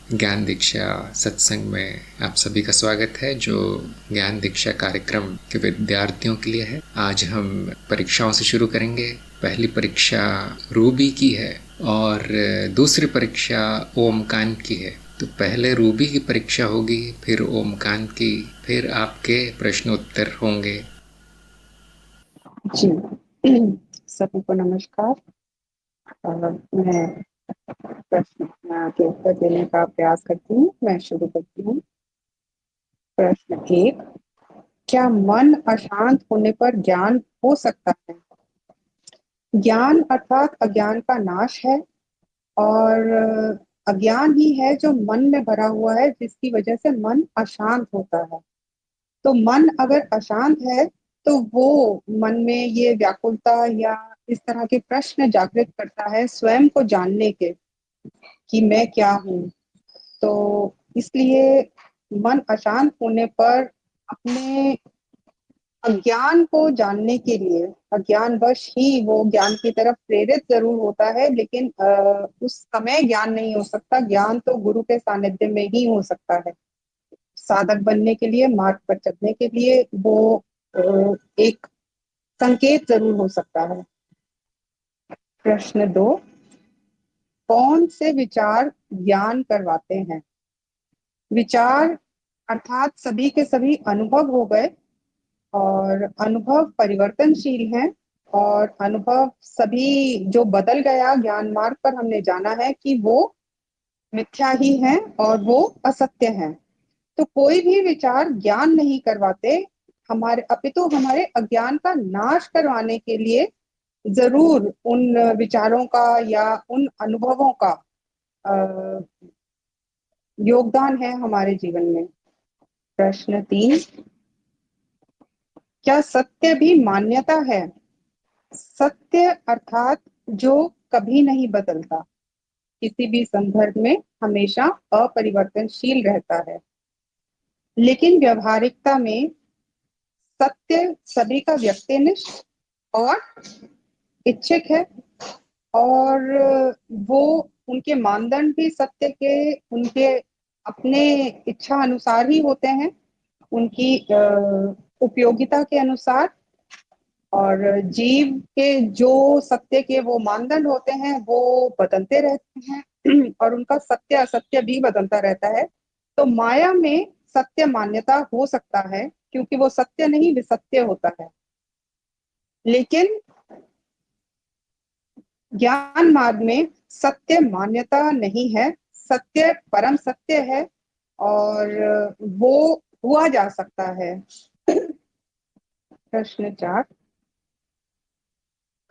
ज्ञान दीक्षा सत्संग में आप सभी का स्वागत है, जो ज्ञान दीक्षा कार्यक्रम के विद्यार्थियों के लिए है। आज हम परीक्षाओं से शुरू करेंगे। पहली परीक्षा रूबी की है और दूसरी परीक्षा ओमकांत की है। तो पहले रूबी की परीक्षा होगी, फिर ओमकांत की, फिर आपके प्रश्न उत्तर होंगे। जी। सभी को नमस्कार। मैं प्रश्न के उत्तर देने का प्रयास करती हूँ। मैं शुरू करती हूँ। प्रश्न एक, क्या मन अशांत होने पर ज्ञान हो सकता है? ज्ञान अर्थात अज्ञान का नाश है, और अज्ञान ही है जो मन में भरा हुआ है, जिसकी वजह से मन अशांत होता है। तो मन अगर अशांत है तो वो मन में ये व्याकुलता या इस तरह के प्रश्न जागृत करता है स्वयं को जानने के, कि मैं क्या हूँ। तो इसलिए मन अशांत होने पर अपने अज्ञान को जानने के लिए अज्ञानवश ही वो ज्ञान की तरफ प्रेरित जरूर होता है, लेकिन उस समय ज्ञान नहीं हो सकता। ज्ञान तो गुरु के सानिध्य में ही हो सकता है। साधक बनने के लिए, मार्ग पर चलने के लिए वो एक संकेत जरूर हो सकता है। प्रश्न दो, कौन से विचार ज्ञान करवाते हैं? विचार अर्थात सभी के सभी अनुभव हो गए, और अनुभव परिवर्तनशील हैं। और अनुभव सभी जो बदल गया, ज्ञान मार्ग पर हमने जाना है कि वो मिथ्या ही है और वो असत्य है। तो कोई भी विचार ज्ञान नहीं करवाते, हमारे अपितु हमारे अज्ञान का नाश करवाने के लिए जरूर उन विचारों का या उन अनुभवों का योगदान है हमारे जीवन में। प्रश्न तीन, क्या सत्य भी मान्यता है? सत्य अर्थात जो कभी नहीं बदलता, किसी भी संदर्भ में हमेशा अपरिवर्तनशील रहता है। लेकिन व्यवहारिकता में सत्य सभी का व्यक्तिनिष्ठ और इच्छिक है, और वो उनके मानदंड भी सत्य के उनके अपने इच्छा अनुसार ही होते हैं, उनकी उपयोगिता के अनुसार। और जीव के जो सत्य के वो मानदंड होते हैं वो बदलते रहते हैं और उनका सत्य असत्य भी बदलता रहता है। तो माया में सत्य मान्यता हो सकता है, क्योंकि वो सत्य नहीं विसत्य होता है। लेकिन ज्ञान मार्ग में सत्य मान्यता नहीं है, सत्य परम सत्य है, और वो हुआ जा सकता है। प्रश्न चार,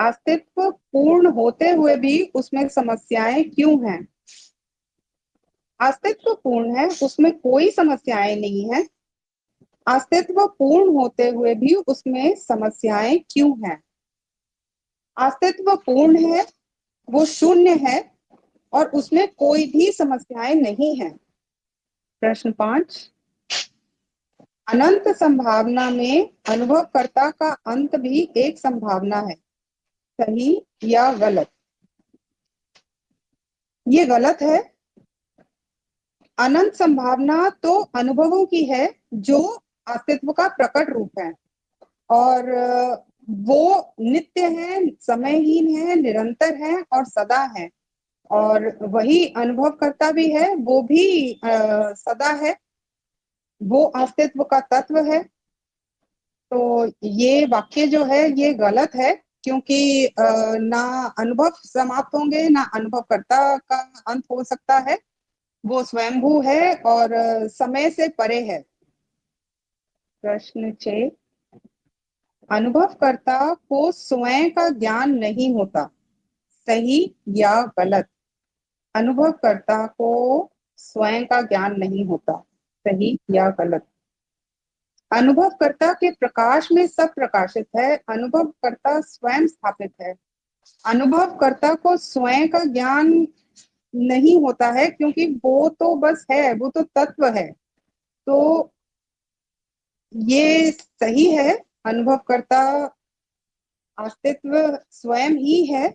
अस्तित्व पूर्ण होते हुए भी उसमें समस्याएं क्यों हैं? अस्तित्व पूर्ण है, उसमें कोई समस्याएं नहीं है। अस्तित्व पूर्ण होते हुए भी उसमें समस्याएं क्यों हैं? अस्तित्व पूर्ण है, वो शून्य है, और उसमें कोई भी समस्याएं नहीं है। प्रश्न पांच, अनंत संभावना में अनुभवकर्ता का अंत भी एक संभावना है, सही या गलत? ये गलत है। अनंत संभावना तो अनुभवों की है, जो अस्तित्व का प्रकट रूप है, और वो नित्य है, समयहीन है, निरंतर है और सदा है। और वही अनुभव करता भी है, वो भी सदा है, वो अस्तित्व का तत्व है। तो ये वाक्य जो है ये गलत है, क्योंकि ना अनुभव समाप्त होंगे, ना अनुभवकर्ता का अंत हो सकता है। वो स्वयंभू है और समय से परे है। प्रश्न 6, अनुभवकर्ता को स्वयं का ज्ञान नहीं होता, सही या गलत? अनुभवकर्ता को स्वयं का ज्ञान नहीं होता, सही या गलत? अनुभवकर्ता के प्रकाश में सब प्रकाशित है, अनुभवकर्ता स्वयं स्थापित है। अनुभवकर्ता को स्वयं का ज्ञान नहीं होता है, क्योंकि वो तो बस है, वो तो तत्व है। तो ये सही है। अनुभवकर्ता अस्तित्व स्वयं ही है,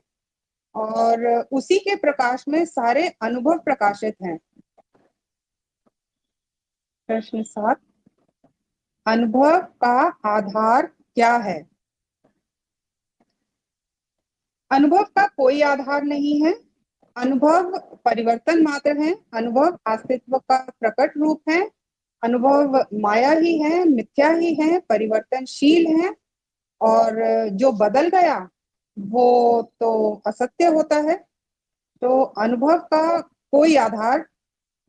और उसी के प्रकाश में सारे अनुभव प्रकाशित हैं। प्रश्न 7, अनुभव का आधार क्या है? अनुभव का कोई आधार नहीं है। अनुभव परिवर्तन मात्र है। अनुभव अस्तित्व का प्रकट रूप है। अनुभव माया ही है, मिथ्या ही है, परिवर्तनशील है, और जो बदल गया वो तो असत्य होता है। तो अनुभव का कोई आधार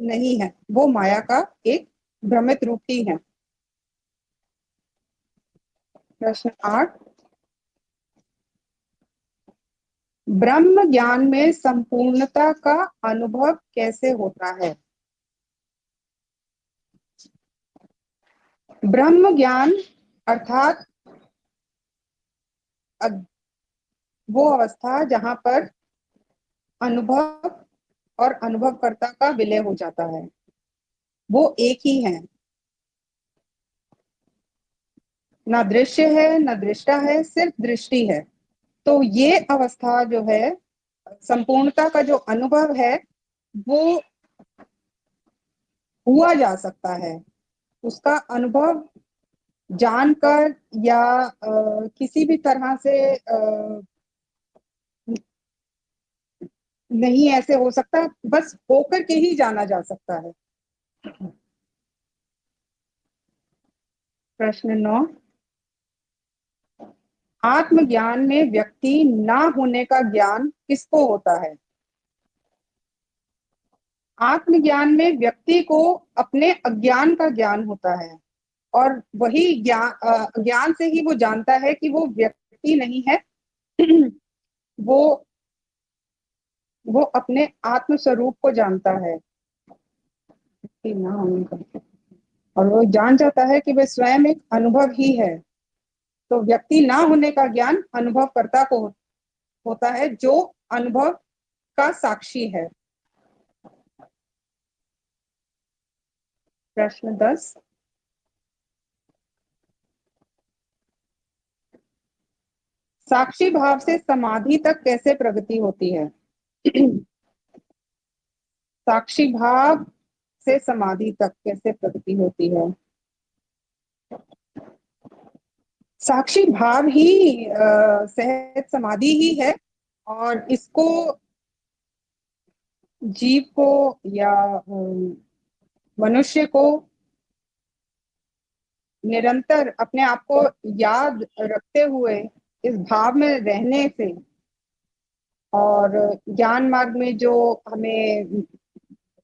नहीं है, वो माया का एक भ्रमित रूप ही है। प्रश्न 8, ब्रह्म ज्ञान में संपूर्णता का अनुभव कैसे होता है? ब्रह्म ज्ञान अर्थात वो अवस्था जहां पर अनुभव और अनुभवकर्ता का विलय हो जाता है, वो एक ही है। ना दृश्य है, ना दृष्टा है, सिर्फ दृष्टि है। तो ये अवस्था जो है, संपूर्णता का जो अनुभव है, वो हुआ जा सकता है। उसका अनुभव जानकर या किसी भी तरह से नहीं ऐसे हो सकता, बस होकर के ही जाना जा सकता है। प्रश्न 9, आत्मज्ञान में व्यक्ति ना होने का ज्ञान किसको होता है? आत्मज्ञान में व्यक्ति को अपने अज्ञान का ज्ञान होता है, और वही ज्ञान से ही वो जानता है कि वो व्यक्ति नहीं है। वो वो अपने आत्म स्वरूप को जानता है कि ना होने का, और वो जान जाता है कि वे स्वयं एक अनुभव ही है। तो व्यक्ति ना होने का ज्ञान अनुभवकर्ता को होता है, जो अनुभव का साक्षी है। प्रश्न 10, साक्षी भाव से समाधि तक कैसे प्रगति होती है? साक्षी भाव से समाधि तक कैसे प्रगति होती है? साक्षी भाव ही सहज समाधि ही है, और इसको जीव को या मनुष्य को निरंतर अपने आप को याद रखते हुए इस भाव में रहने से, और ज्ञान मार्ग में जो हमें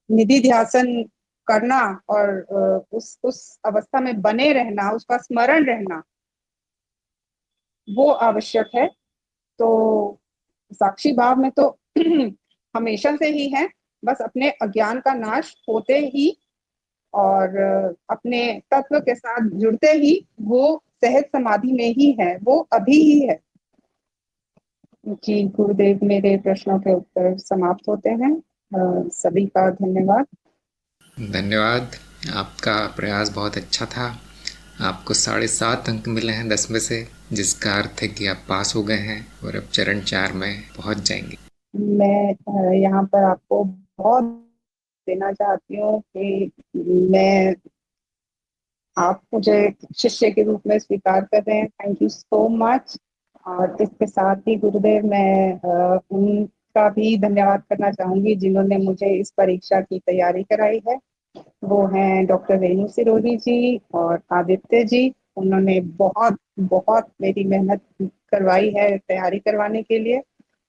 निधि ध्यासन करना, और उस अवस्था में बने रहना, उसका स्मरण रहना, वो आवश्यक है। तो साक्षी भाव में तो हमेशा से ही है, बस अपने अज्ञान का नाश होते ही और अपने तत्व के साथ जुड़ते ही वो सहज समाधि में ही है, वो अभी ही है। जी गुरुदेव, मेरे प्रश्नों के उत्तर समाप्त होते हैं। सभी का धन्यवाद। धन्यवाद। आपका प्रयास बहुत अच्छा था। आपको 7.5 अंक मिले हैं 10 में से, जिसका अर्थ है कि आप पास हो गए हैं और अब चरण 4 में पहुंच जाएंगे। मैं यहाँ पर आपको बहुत देना चाहती हूँ कि मैं आप मुझे शिष्य के रूप में स्वीकार कर रहे हैं। Thank you so much. और इसके साथ ही गुरुदेव, मैं उनका भी धन्यवाद करना चाहूंगी जिन्होंने मुझे इस परीक्षा की तैयारी कराई है। वो हैं डॉक्टर रेणु सिरोही जी और आदित्य जी। उन्होंने बहुत बहुत मेरी मेहनत करवाई है तैयारी करवाने के लिए।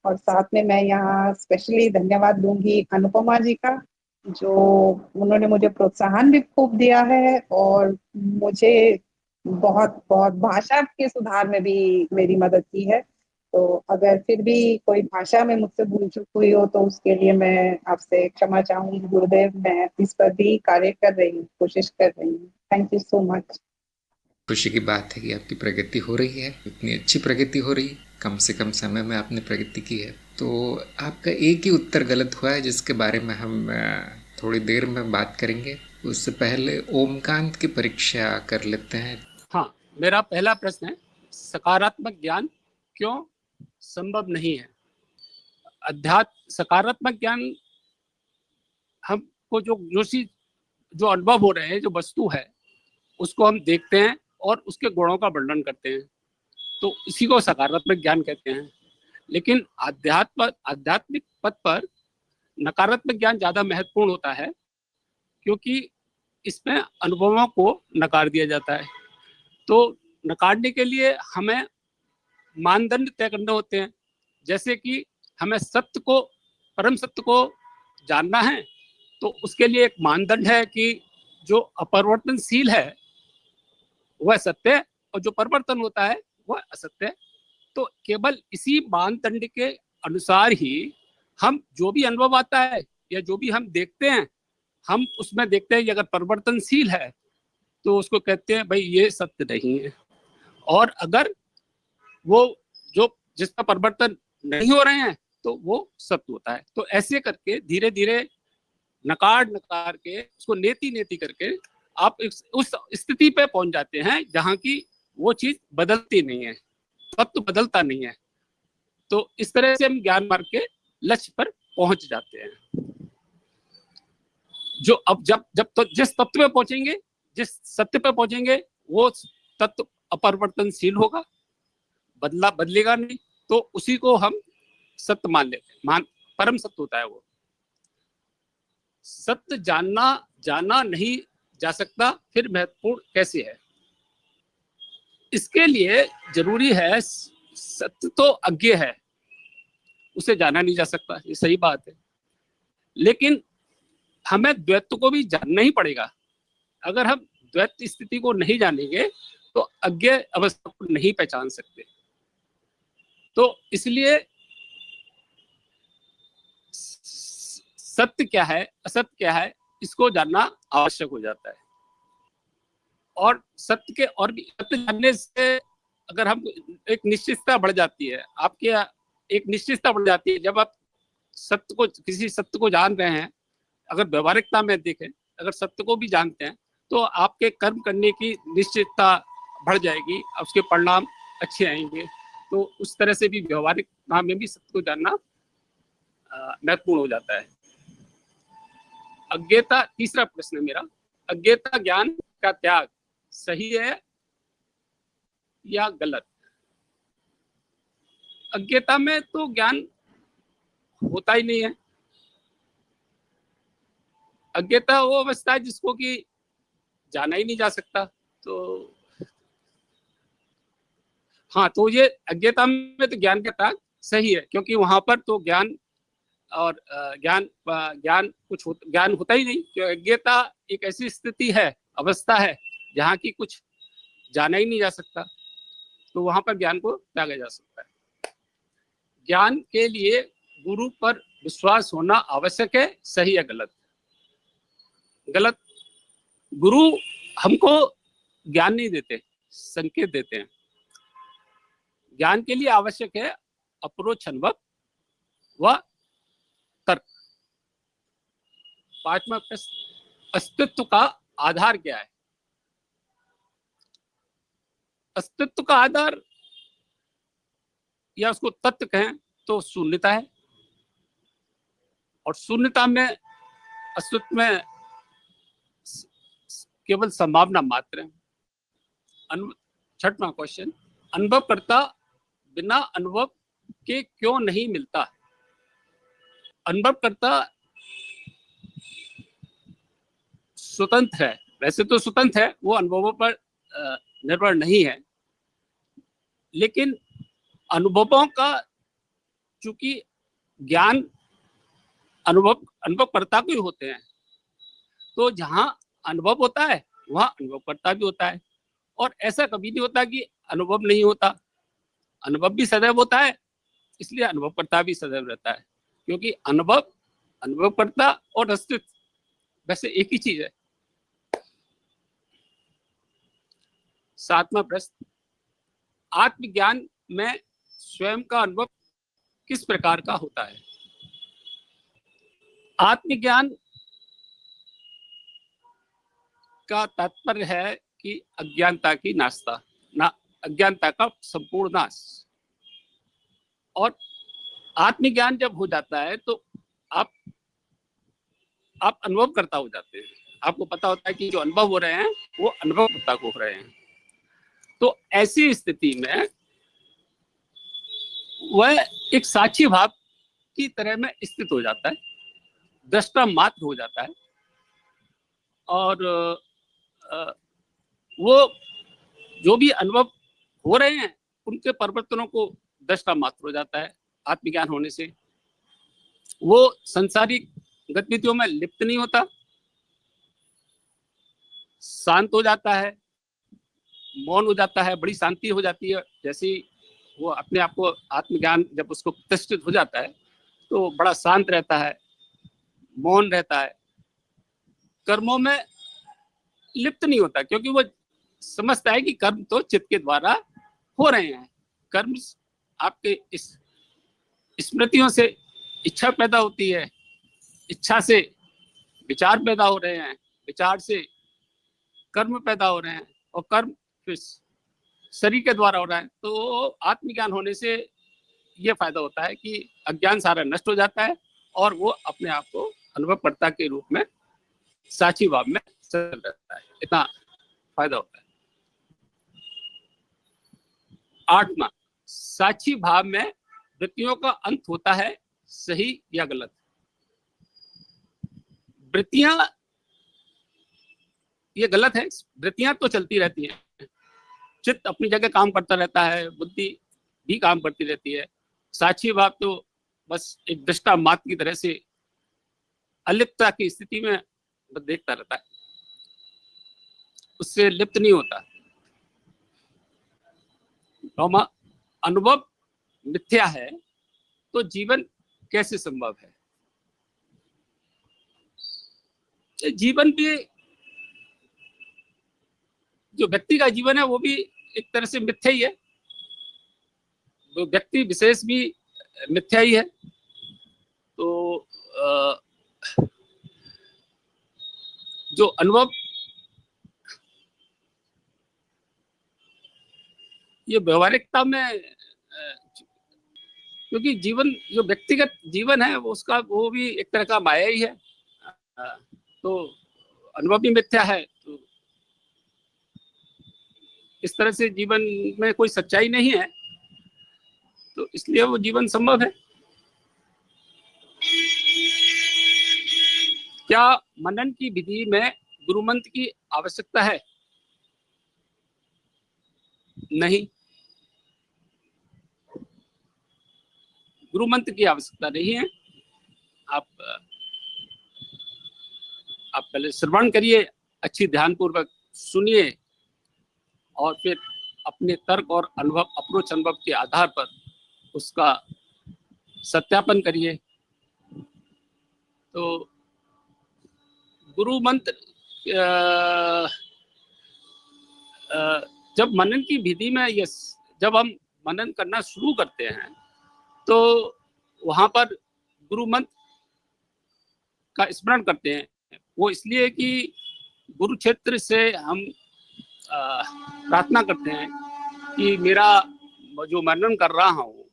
और साथ में मैं यहाँ स्पेशली धन्यवाद दूंगी अनुपमा जी का, जो उन्होंने मुझे प्रोत्साहन भी खूब दिया है, और मुझे बहुत बहुत भाषा के सुधार में भी मेरी मदद की है। तो अगर फिर भी कोई भाषा में मुझसे भूल चूक हुई हो तो उसके लिए मैं आपसे क्षमा चाहूंगी गुरुदेव। मैं इस पर भी कार्य कर रही हूँ, कोशिश कर रही हूँ। Thank you so much. खुशी की बात है कि आपकी प्रगति हो रही है, इतनी अच्छी प्रगति हो रही, कम से कम समय में आपने प्रगति की है। तो आपका एक ही उत्तर गलत हुआ है, जिसके बारे में हम थोड़ी देर में बात करेंगे। उससे पहले ओमकांत की परीक्षा कर लेते हैं। हाँ, मेरा पहला प्रश्न है, सकारात्मक ज्ञान क्यों संभव नहीं है? अध्यात्म सकारात्मक ज्ञान हमको जो चीज जो अनुभव हो रहे हैं, जो वस्तु है, उसको हम देखते हैं और उसके गुणों का वर्णन करते हैं, तो इसी को सकारात्मक ज्ञान कहते हैं। लेकिन आध्यात्मिक पथ पर नकारात्मक ज्ञान ज्यादा महत्वपूर्ण होता है, क्योंकि इसमें अनुभवों को नकार दिया जाता है। तो नकारने के लिए हमें मानदंड तय करने होते हैं। जैसे कि हमें सत्य को, परम सत्य को जानना है, तो उसके लिए एक मानदंड है कि जो अपरिवर्तनशील है वह सत्य है और जो परिवर्तन होता है वह असत्य है। तो केवल इसी मानदंड के अनुसार ही हम जो भी अनुभव आता है या जो भी हम देखते हैं, हम उसमें देखते हैं कि अगर परिवर्तनशील है तो उसको कहते हैं भाई ये सत्य नहीं है, और अगर वो जो जिसका परिवर्तन नहीं हो रहे हैं तो वो सत्य होता है। तो ऐसे करके धीरे धीरे नकार नकार के उसको नेति नेति करके आप उस स्थिति पे पहुंच जाते हैं जहां की वो चीज बदलती नहीं है, सत्य बदलता नहीं है। तो इस तरह से हम ज्ञान मार्ग के लक्ष्य पर पहुंच जाते हैं। जो अब जब जब तो जिस तत्व पे पहुंचेंगे, जिस सत्य पे पहुंचेंगे, वो तत्व अपरिवर्तनशील होगा, बदलेगा नहीं, तो उसी को हम सत्य मान लेते हैं। परम सत्य होता है वो। सत्य जाना नहीं जा सकता, फिर महत्वपूर्ण कैसे है? इसके लिए जरूरी है, सत्य तो अज्ञेय है, उसे जाना नहीं जा सकता, ये सही बात है। लेकिन हमें द्वैत को भी जानना ही पड़ेगा। अगर हम द्वैत स्थिति को नहीं जानेंगे तो अज्ञेय अवस्था को नहीं पहचान सकते। तो इसलिए सत्य क्या है, असत्य क्या है, इसको जानना आवश्यक हो जाता है। और सत्य के और भी सत्य जानने से अगर हम एक निश्चितता बढ़ जाती है, आपके एक निश्चितता बढ़ जाती है जब आप सत्य को, किसी सत्य को जान रहे हैं। अगर व्यवहारिकता में देखें, अगर सत्य को भी जानते हैं तो आपके कर्म करने की निश्चितता बढ़ जाएगी, उसके परिणाम अच्छे आएंगे। तो उस तरह से भी व्यवहारिकता में भी सत्य को जानना महत्वपूर्ण हो जाता है। अज्ञेयता, तीसरा प्रश्न है मेरा, अज्ञेयता ज्ञान का त्याग सही है या गलत? अज्ञेयता में तो ज्ञान होता ही नहीं है। अज्ञेयता वो अवस्था है जिसको कि जाना ही नहीं जा सकता। तो हाँ, तो ये अज्ञेयता में तो ज्ञान का त्याग सही है, क्योंकि वहां पर तो ज्ञान और ज्ञान होता ही नहीं। क्योंकि अज्ञेयता एक ऐसी स्थिति है, अवस्था है, जहाँ की कुछ जाना ही नहीं जा सकता, तो वहां पर ज्ञान को त्यागा जा सकता है। ज्ञान के लिए गुरु पर विश्वास होना आवश्यक है, सही है गलत? गलत। गुरु हमको ज्ञान नहीं देते, संकेत देते हैं। ज्ञान के लिए आवश्यक है अप्रोच अनुभव व तर्क। पांचवा प्रश्न, अस्तित्व का आधार क्या है? अस्तित्व का आधार, या उसको तत्व कहें तो शून्यता है, और शून्यता में, अस्तित्व में केवल संभावना मात्र है। छठवां क्वेश्चन, अनुभव करता बिना अनुभव के क्यों नहीं मिलता? अनुभव करता स्वतंत्र है, वैसे तो स्वतंत्र है, वो अनुभवों पर निर्भर नहीं है, लेकिन अनुभवों का चूंकि ज्ञान अनुभवकर्ता को ही होते हैं, तो जहां अनुभव होता है वहां अनुभवकर्ता भी होता है। और ऐसा कभी नहीं होता कि अनुभव नहीं होता, अनुभव भी सदैव होता है, इसलिए अनुभवकर्ता भी सदैव रहता है, क्योंकि अनुभव, अनुभवकर्ता और अस्तित्व वैसे एक ही चीज है। सातवां प्रश्न, आत्मज्ञान में स्वयं का अनुभव किस प्रकार का होता है? आत्मज्ञान का तात्पर्य है कि अज्ञानता की नाशता, अज्ञानता का संपूर्ण नाश। और आत्मज्ञान जब हो जाता है तो आप अनुभव करता हो जाते हैं। आपको पता होता है कि जो अनुभव हो रहे हैं वो अनुभवकर्ता को हो रहे हैं। तो ऐसी स्थिति में वह एक साक्षी भाव की तरह में स्थित हो जाता है, दृष्टा मात्र हो जाता है, और वो जो भी अनुभव हो रहे हैं उनके परिवर्तनों को दृष्टा मात्र हो जाता है। आत्मज्ञान होने से वो संसारिक गतिविधियों में लिप्त नहीं होता, शांत हो जाता है, मौन हो जाता है, बड़ी शांति हो जाती है। जैसे ही वो अपने आप को आत्मज्ञान जब उसको प्रतिष्ठित हो जाता है तो बड़ा शांत रहता है, मौन रहता है, कर्मों में लिप्त नहीं होता, क्योंकि वो समझता है कि कर्म तो चित्त के द्वारा हो रहे हैं। कर्म आपके इस स्मृतियों से इच्छा पैदा होती है, इच्छा से विचार पैदा हो रहे हैं, विचार से कर्म पैदा हो रहे हैं, और कर्म फिर शरीर के द्वारा हो रहा है। तो आत्मज्ञान होने से ये फायदा होता है कि अज्ञान सारा नष्ट हो जाता है और वो अपने आप को अनुभवकर्ता के रूप में साक्षी भाव में चल रहता है। इतना फायदा होता है। 8वां, साक्षी भाव में वृत्तियों का अंत होता है, सही या गलत? वृत्तियां ये गलत है, वृत्तियां तो चलती रहती हैं, चित्त अपनी जगह काम करता रहता है, बुद्धि भी काम करती रहती है। साक्षी भाव तो बस एक दृष्टा मात्र की तरह से अलिप्तता की स्थिति में बस देखता रहता है, उससे लिप्त नहीं होता। अनुभव मिथ्या है तो जीवन कैसे संभव है? जीवन भी, जो व्यक्ति का जीवन है वो भी एक तरह से मिथ्या ही है, वो व्यक्ति विशेष भी मिथ्या ही है। तो जो अनुभव, ये व्यवहारिकता में, क्योंकि जीवन जो व्यक्तिगत जीवन है वो उसका वो भी एक तरह का माया ही है, तो अनुभव भी मिथ्या है। तो इस तरह से जीवन में कोई सच्चाई नहीं है, तो इसलिए वो जीवन संभव है। क्या मनन की विधि में गुरु मंत्र की आवश्यकता है? नहीं, गुरु मंत्र की आवश्यकता नहीं है। आप पहले श्रवण करिए, अच्छी ध्यानपूर्वक सुनिए, और फिर अपने तर्क और अनुभव, अप्रोच अनुभव के आधार पर उसका सत्यापन करिए। तो गुरु मंत्र जब मनन की विधि में जब हम मनन करना शुरू करते हैं तो वहां पर गुरु मंत्र का स्मरण करते हैं। वो इसलिए कि गुरु क्षेत्र से हम प्रार्थना करते हैं कि मेरा जो मनन कर रहा हूँ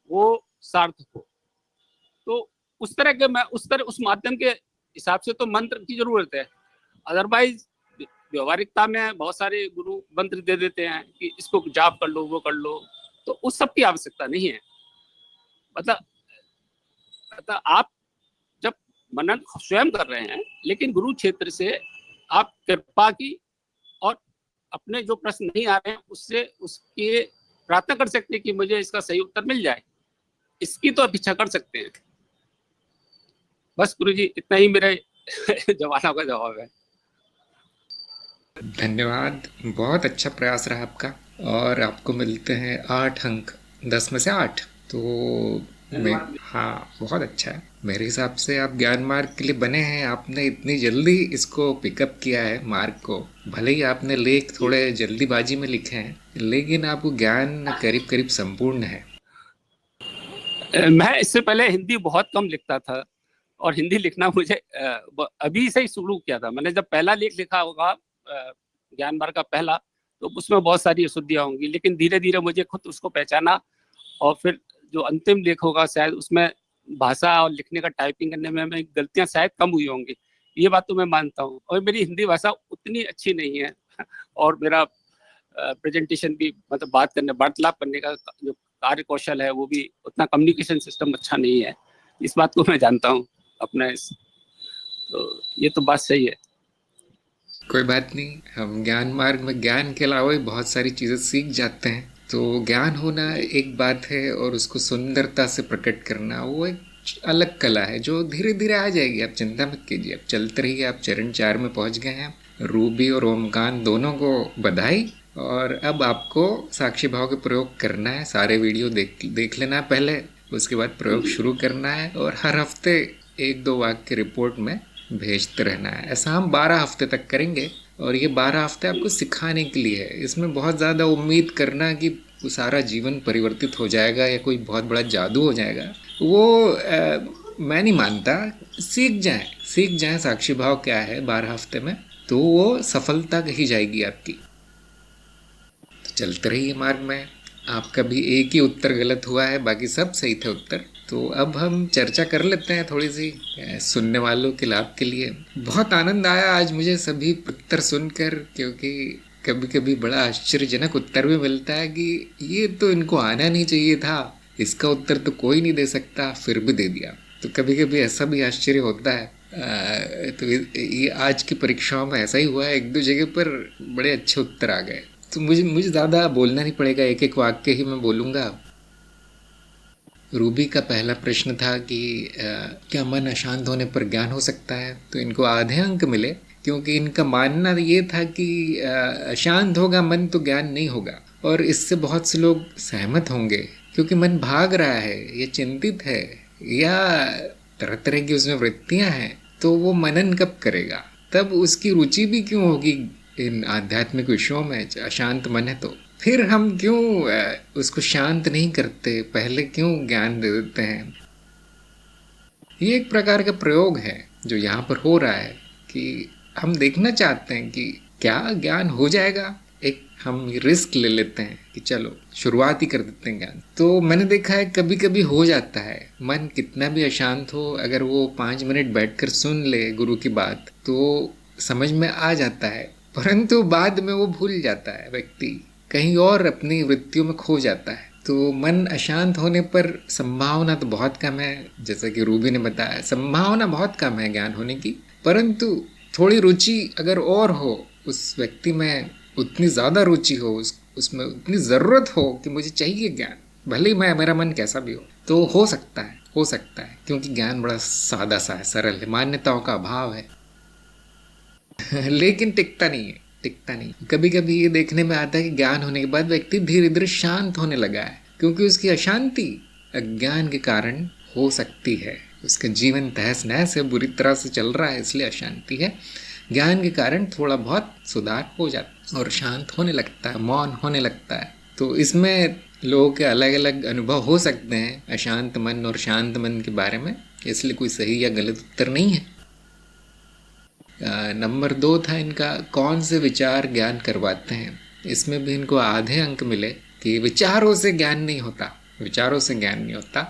वो सार्थक हो। तो उस तरह के उस माध्यम के हिसाब से तो मंत्र की जरूरत है। अदरवाइज व्यवहारिकता में बहुत सारे गुरु मंत्र दे देते हैं कि इसको जाप कर लो, वो कर लो, तो उस सब की आवश्यकता नहीं है। मतलब आप जब मनन स्वयं कर रहे हैं, लेकिन गुरु क्षेत्र से आप कृपा की और अपने जो प्रश्न नहीं आ रहे हैं उससे उसके प्रार्थना कर सकते हैं कि मुझे इसका सही उत्तर मिल जाए, इसकी तो अपेक्षा कर सकते हैं। बस गुरु जी, इतना ही मेरे जवानों का जवाब है। धन्यवाद, बहुत अच्छा प्रयास रहा आपका। और आपको मिलते हैं 8 अंक 10 में से 8। तो हाँ, बहुत अच्छा है। मेरे हिसाब से आप ज्ञान मार्ग के लिए बने हैं। आपने इतनी जल्दी इसको पिकअप किया है मार्ग को। भले ही आपने लेख थोड़े जल्दीबाजी में लिखे हैं, लेकिन आपको ज्ञान करीब करीब संपूर्ण है। मैं इससे पहले हिंदी बहुत कम लिखता था, और हिंदी लिखना मुझे अभी से ही शुरू किया था। मैंने जब पहला लेख लिखा होगा ज्ञान मार्ग का पहला, तो उसमें बहुत सारी अशुद्धियां होंगी, लेकिन धीरे धीरे मुझे खुद उसको पहचाना, और फिर जो अंतिम लेख होगा शायद उसमें भाषा और लिखने का टाइपिंग करने में गलतियां शायद कम हुई होंगी, ये बात तो मैं मानता हूँ। और मेरी हिंदी भाषा उतनी अच्छी नहीं है और मेरा प्रेजेंटेशन भी, मतलब बात करने, वार्तालाप करने का जो कार्य कौशल है वो भी उतना, कम्युनिकेशन सिस्टम अच्छा नहीं है। इस बात को मैं जानता हूँ अपना तो ये तो बात सही है। कोई बात नहीं, हम ज्ञान मार्ग में ज्ञान के अलावा भी बहुत सारी चीज़ें सीख जाते हैं। तो ज्ञान होना एक बात है और उसको सुंदरता से प्रकट करना वो एक अलग कला है जो धीरे धीरे आ जाएगी। आप चिंता मत कीजिए, आप चलते रहिए। आप चरण 4 में पहुंच गए हैं। रूबी और ओमकान दोनों को बधाई। और अब आपको साक्षी भाव के प्रयोग करना है। सारे वीडियो देख लेना है पहले, उसके बाद प्रयोग शुरू करना है और हर हफ्ते 1-2 वाक्य रिपोर्ट में भेजते रहना है। ऐसा हम 12 हफ्ते तक करेंगे और ये 12 हफ्ते आपको सिखाने के लिए है। इसमें बहुत ज़्यादा उम्मीद करना कि सारा जीवन परिवर्तित हो जाएगा या कोई बहुत बड़ा जादू हो जाएगा, वो मैं नहीं मानता। सीख जाएं साक्षी भाव क्या है 12 हफ्ते में, तो वो सफलता कही जाएगी आपकी। तो चलते रहिए मार्ग में। आपका भी एक ही उत्तर गलत हुआ है, बाकी सब सही थे उत्तर। तो अब हम चर्चा कर लेते हैं थोड़ी सी, सुनने वालों के लाभ के लिए। बहुत आनंद आया आज मुझे सभी उत्तर सुनकर, क्योंकि कभी कभी बड़ा आश्चर्यजनक उत्तर भी मिलता है कि ये तो इनको आना नहीं चाहिए था, इसका उत्तर तो कोई नहीं दे सकता, फिर भी दे दिया। तो कभी कभी ऐसा भी आश्चर्य होता है। तो ये आज की परीक्षाओं में ऐसा ही हुआ है, 1-2 जगह पर बड़े अच्छे उत्तर आ गए। तो मुझे ज़्यादा बोलना नहीं पड़ेगा, एक एक वाक्य ही मैं बोलूँगा। रूबी का पहला प्रश्न था कि क्या मन अशांत होने पर ज्ञान हो सकता है। तो इनको आधे अंक मिले, क्योंकि इनका मानना ये था कि अशांत होगा मन तो ज्ञान नहीं होगा। और इससे बहुत से लोग सहमत होंगे, क्योंकि मन भाग रहा है या चिंतित है या तरह तरह की उसमें वृत्तियां हैं, तो वो मनन कब करेगा, तब उसकी रुचि भी क्यों होगी इन आध्यात्मिक विषयों में। अशांत मन है तो फिर हम क्यों उसको शांत नहीं करते, पहले क्यों ज्ञान दे देते हैं। ये एक प्रकार का प्रयोग है जो यहाँ पर हो रहा है कि हम देखना चाहते हैं कि क्या ज्ञान हो जाएगा। एक हम रिस्क ले लेते हैं कि चलो शुरुआत ही कर देते हैं ज्ञान। तो मैंने देखा है कभी कभी हो जाता है, मन कितना भी अशांत हो, अगर वो 5 मिनट बैठकर सुन ले गुरु की बात तो समझ में आ जाता है, परंतु बाद में वो भूल जाता है, व्यक्ति कहीं और अपनी वृत्तियों में खो जाता है। तो मन अशांत होने पर संभावना तो बहुत कम है, जैसा कि रूबी ने बताया, संभावना बहुत कम है ज्ञान होने की। परंतु थोड़ी रुचि अगर और हो, उस व्यक्ति में उतनी ज़्यादा रुचि हो, उसमें उतनी ज़रूरत हो कि मुझे चाहिए ज्ञान, भले ही मेरा मन कैसा भी हो, तो हो सकता है, क्योंकि ज्ञान बड़ा सादा सा है, सरल है, मान्यताओं का अभाव है। लेकिन टिकता नहीं। कभी कभी ये देखने में आता है कि ज्ञान होने के बाद व्यक्ति धीरे धीरे शांत होने लगा है, क्योंकि उसकी अशांति अज्ञान के कारण हो सकती है। उसका जीवन तहस नहस है, बुरी तरह से चल रहा है, इसलिए अशांति है। ज्ञान के कारण थोड़ा बहुत सुधार हो जाता है और शांत होने लगता है, मौन होने लगता है। तो इसमें लोगों के अलग अलग अनुभव हो सकते हैं अशांत मन और शांत मन के बारे में, इसलिए कोई सही या गलत उत्तर नहीं है। नंबर 2 था इनका, कौन से विचार ज्ञान करवाते हैं। इसमें भी इनको आधे अंक मिले कि विचारों से ज्ञान नहीं होता।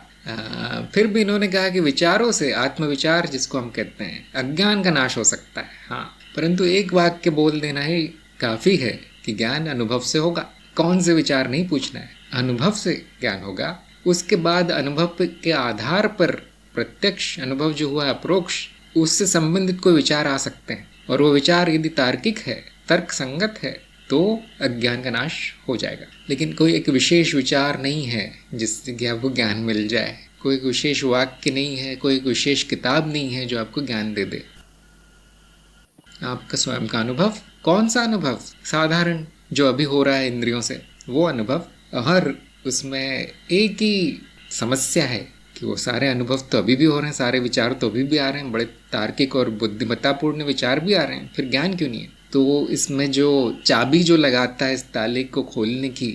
फिर भी इन्होंने कहा कि विचारों से, आत्मविचार जिसको हम कहते हैं, अज्ञान का नाश हो सकता है। हाँ, परंतु एक वाक्य बोल देना ही काफ़ी है कि ज्ञान अनुभव से होगा। कौन से विचार नहीं पूछना है, अनुभव से ज्ञान होगा। उसके बाद अनुभव के आधार पर प्रत्यक्ष अनुभव जो हुआ अप्रोक्ष, उससे संबंधित कोई विचार आ सकते हैं, और वो विचार यदि तार्किक है, तर्क संगत है, तो अज्ञान का नाश हो जाएगा। लेकिन कोई एक विशेष विचार नहीं है जिससे कि आपको ज्ञान मिल जाए, कोई विशेष वाक्य नहीं है, कोई विशेष किताब नहीं है जो आपको ज्ञान दे दे। आपका स्वयं का अनुभव। कौन सा अनुभव? साधारण जो अभी हो रहा है इंद्रियों से, वो अनुभव। हर उसमें एक ही समस्या है कि वो सारे अनुभव तो अभी भी हो रहे हैं, सारे विचार तो अभी भी आ रहे हैं, बड़े तार्किक और बुद्धिमत्तापूर्ण विचार भी आ रहे हैं, फिर ज्ञान क्यों नहीं है? तो इसमें जो चाबी जो लगाता है इस ताले को खोलने की,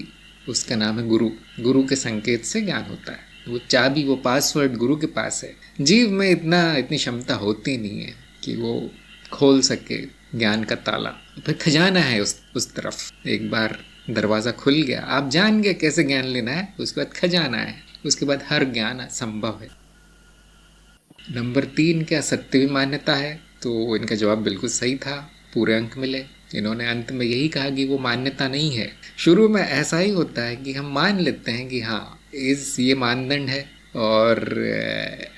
उसका नाम है गुरु। गुरु के संकेत से ज्ञान होता है। वो चाबी, वो पासवर्ड गुरु के पास है। जीव में इतनी क्षमता होती नहीं है कि वो खोल सके ज्ञान का ताला। फिर खजाना है उस तरफ। एक बार दरवाज़ा खुल गया, आप जान गए कैसे ज्ञान लेना है, उसके बाद खजाना है, उसके बाद हर ज्ञान संभव है। नंबर 3 क्या सत्य भी मान्यता है। तो इनका जवाब बिल्कुल सही था, पूरे अंक मिले। इन्होंने अंत में यही कहा कि वो मान्यता नहीं है। शुरू में ऐसा ही होता है कि हम मान लेते हैं कि हाँ ये मानदंड है और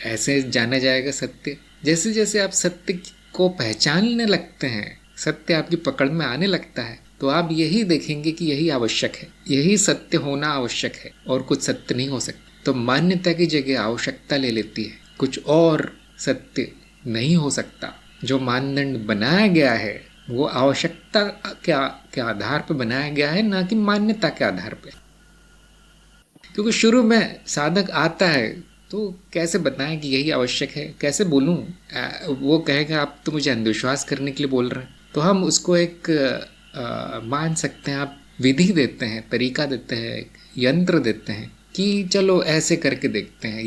ऐसे जाना जाएगा सत्य। जैसे जैसे आप सत्य को पहचानने लगते हैं, सत्य आपकी पकड़ में आने लगता है, तो आप यही देखेंगे कि यही आवश्यक है, यही सत्य होना आवश्यक है और कुछ सत्य नहीं हो सकता। तो मान्यता की जगह आवश्यकता ले लेती है, कुछ और सत्य नहीं हो सकता। जो मानदंड बनाया गया है वो आवश्यकता के आधार पर बनाया गया है, ना कि मान्यता के आधार पर। क्योंकि शुरू में साधक आता है तो कैसे बताएं कि यही आवश्यक है, कैसे बोलूं? वो कहेगा आप तो मुझे अंधविश्वास करने के लिए बोल रहे हैं। तो हम उसको एक मान सकते हैं, आप विधि देते हैं, तरीका देते हैं, यंत्र देते हैं कि चलो ऐसे करके देखते हैं,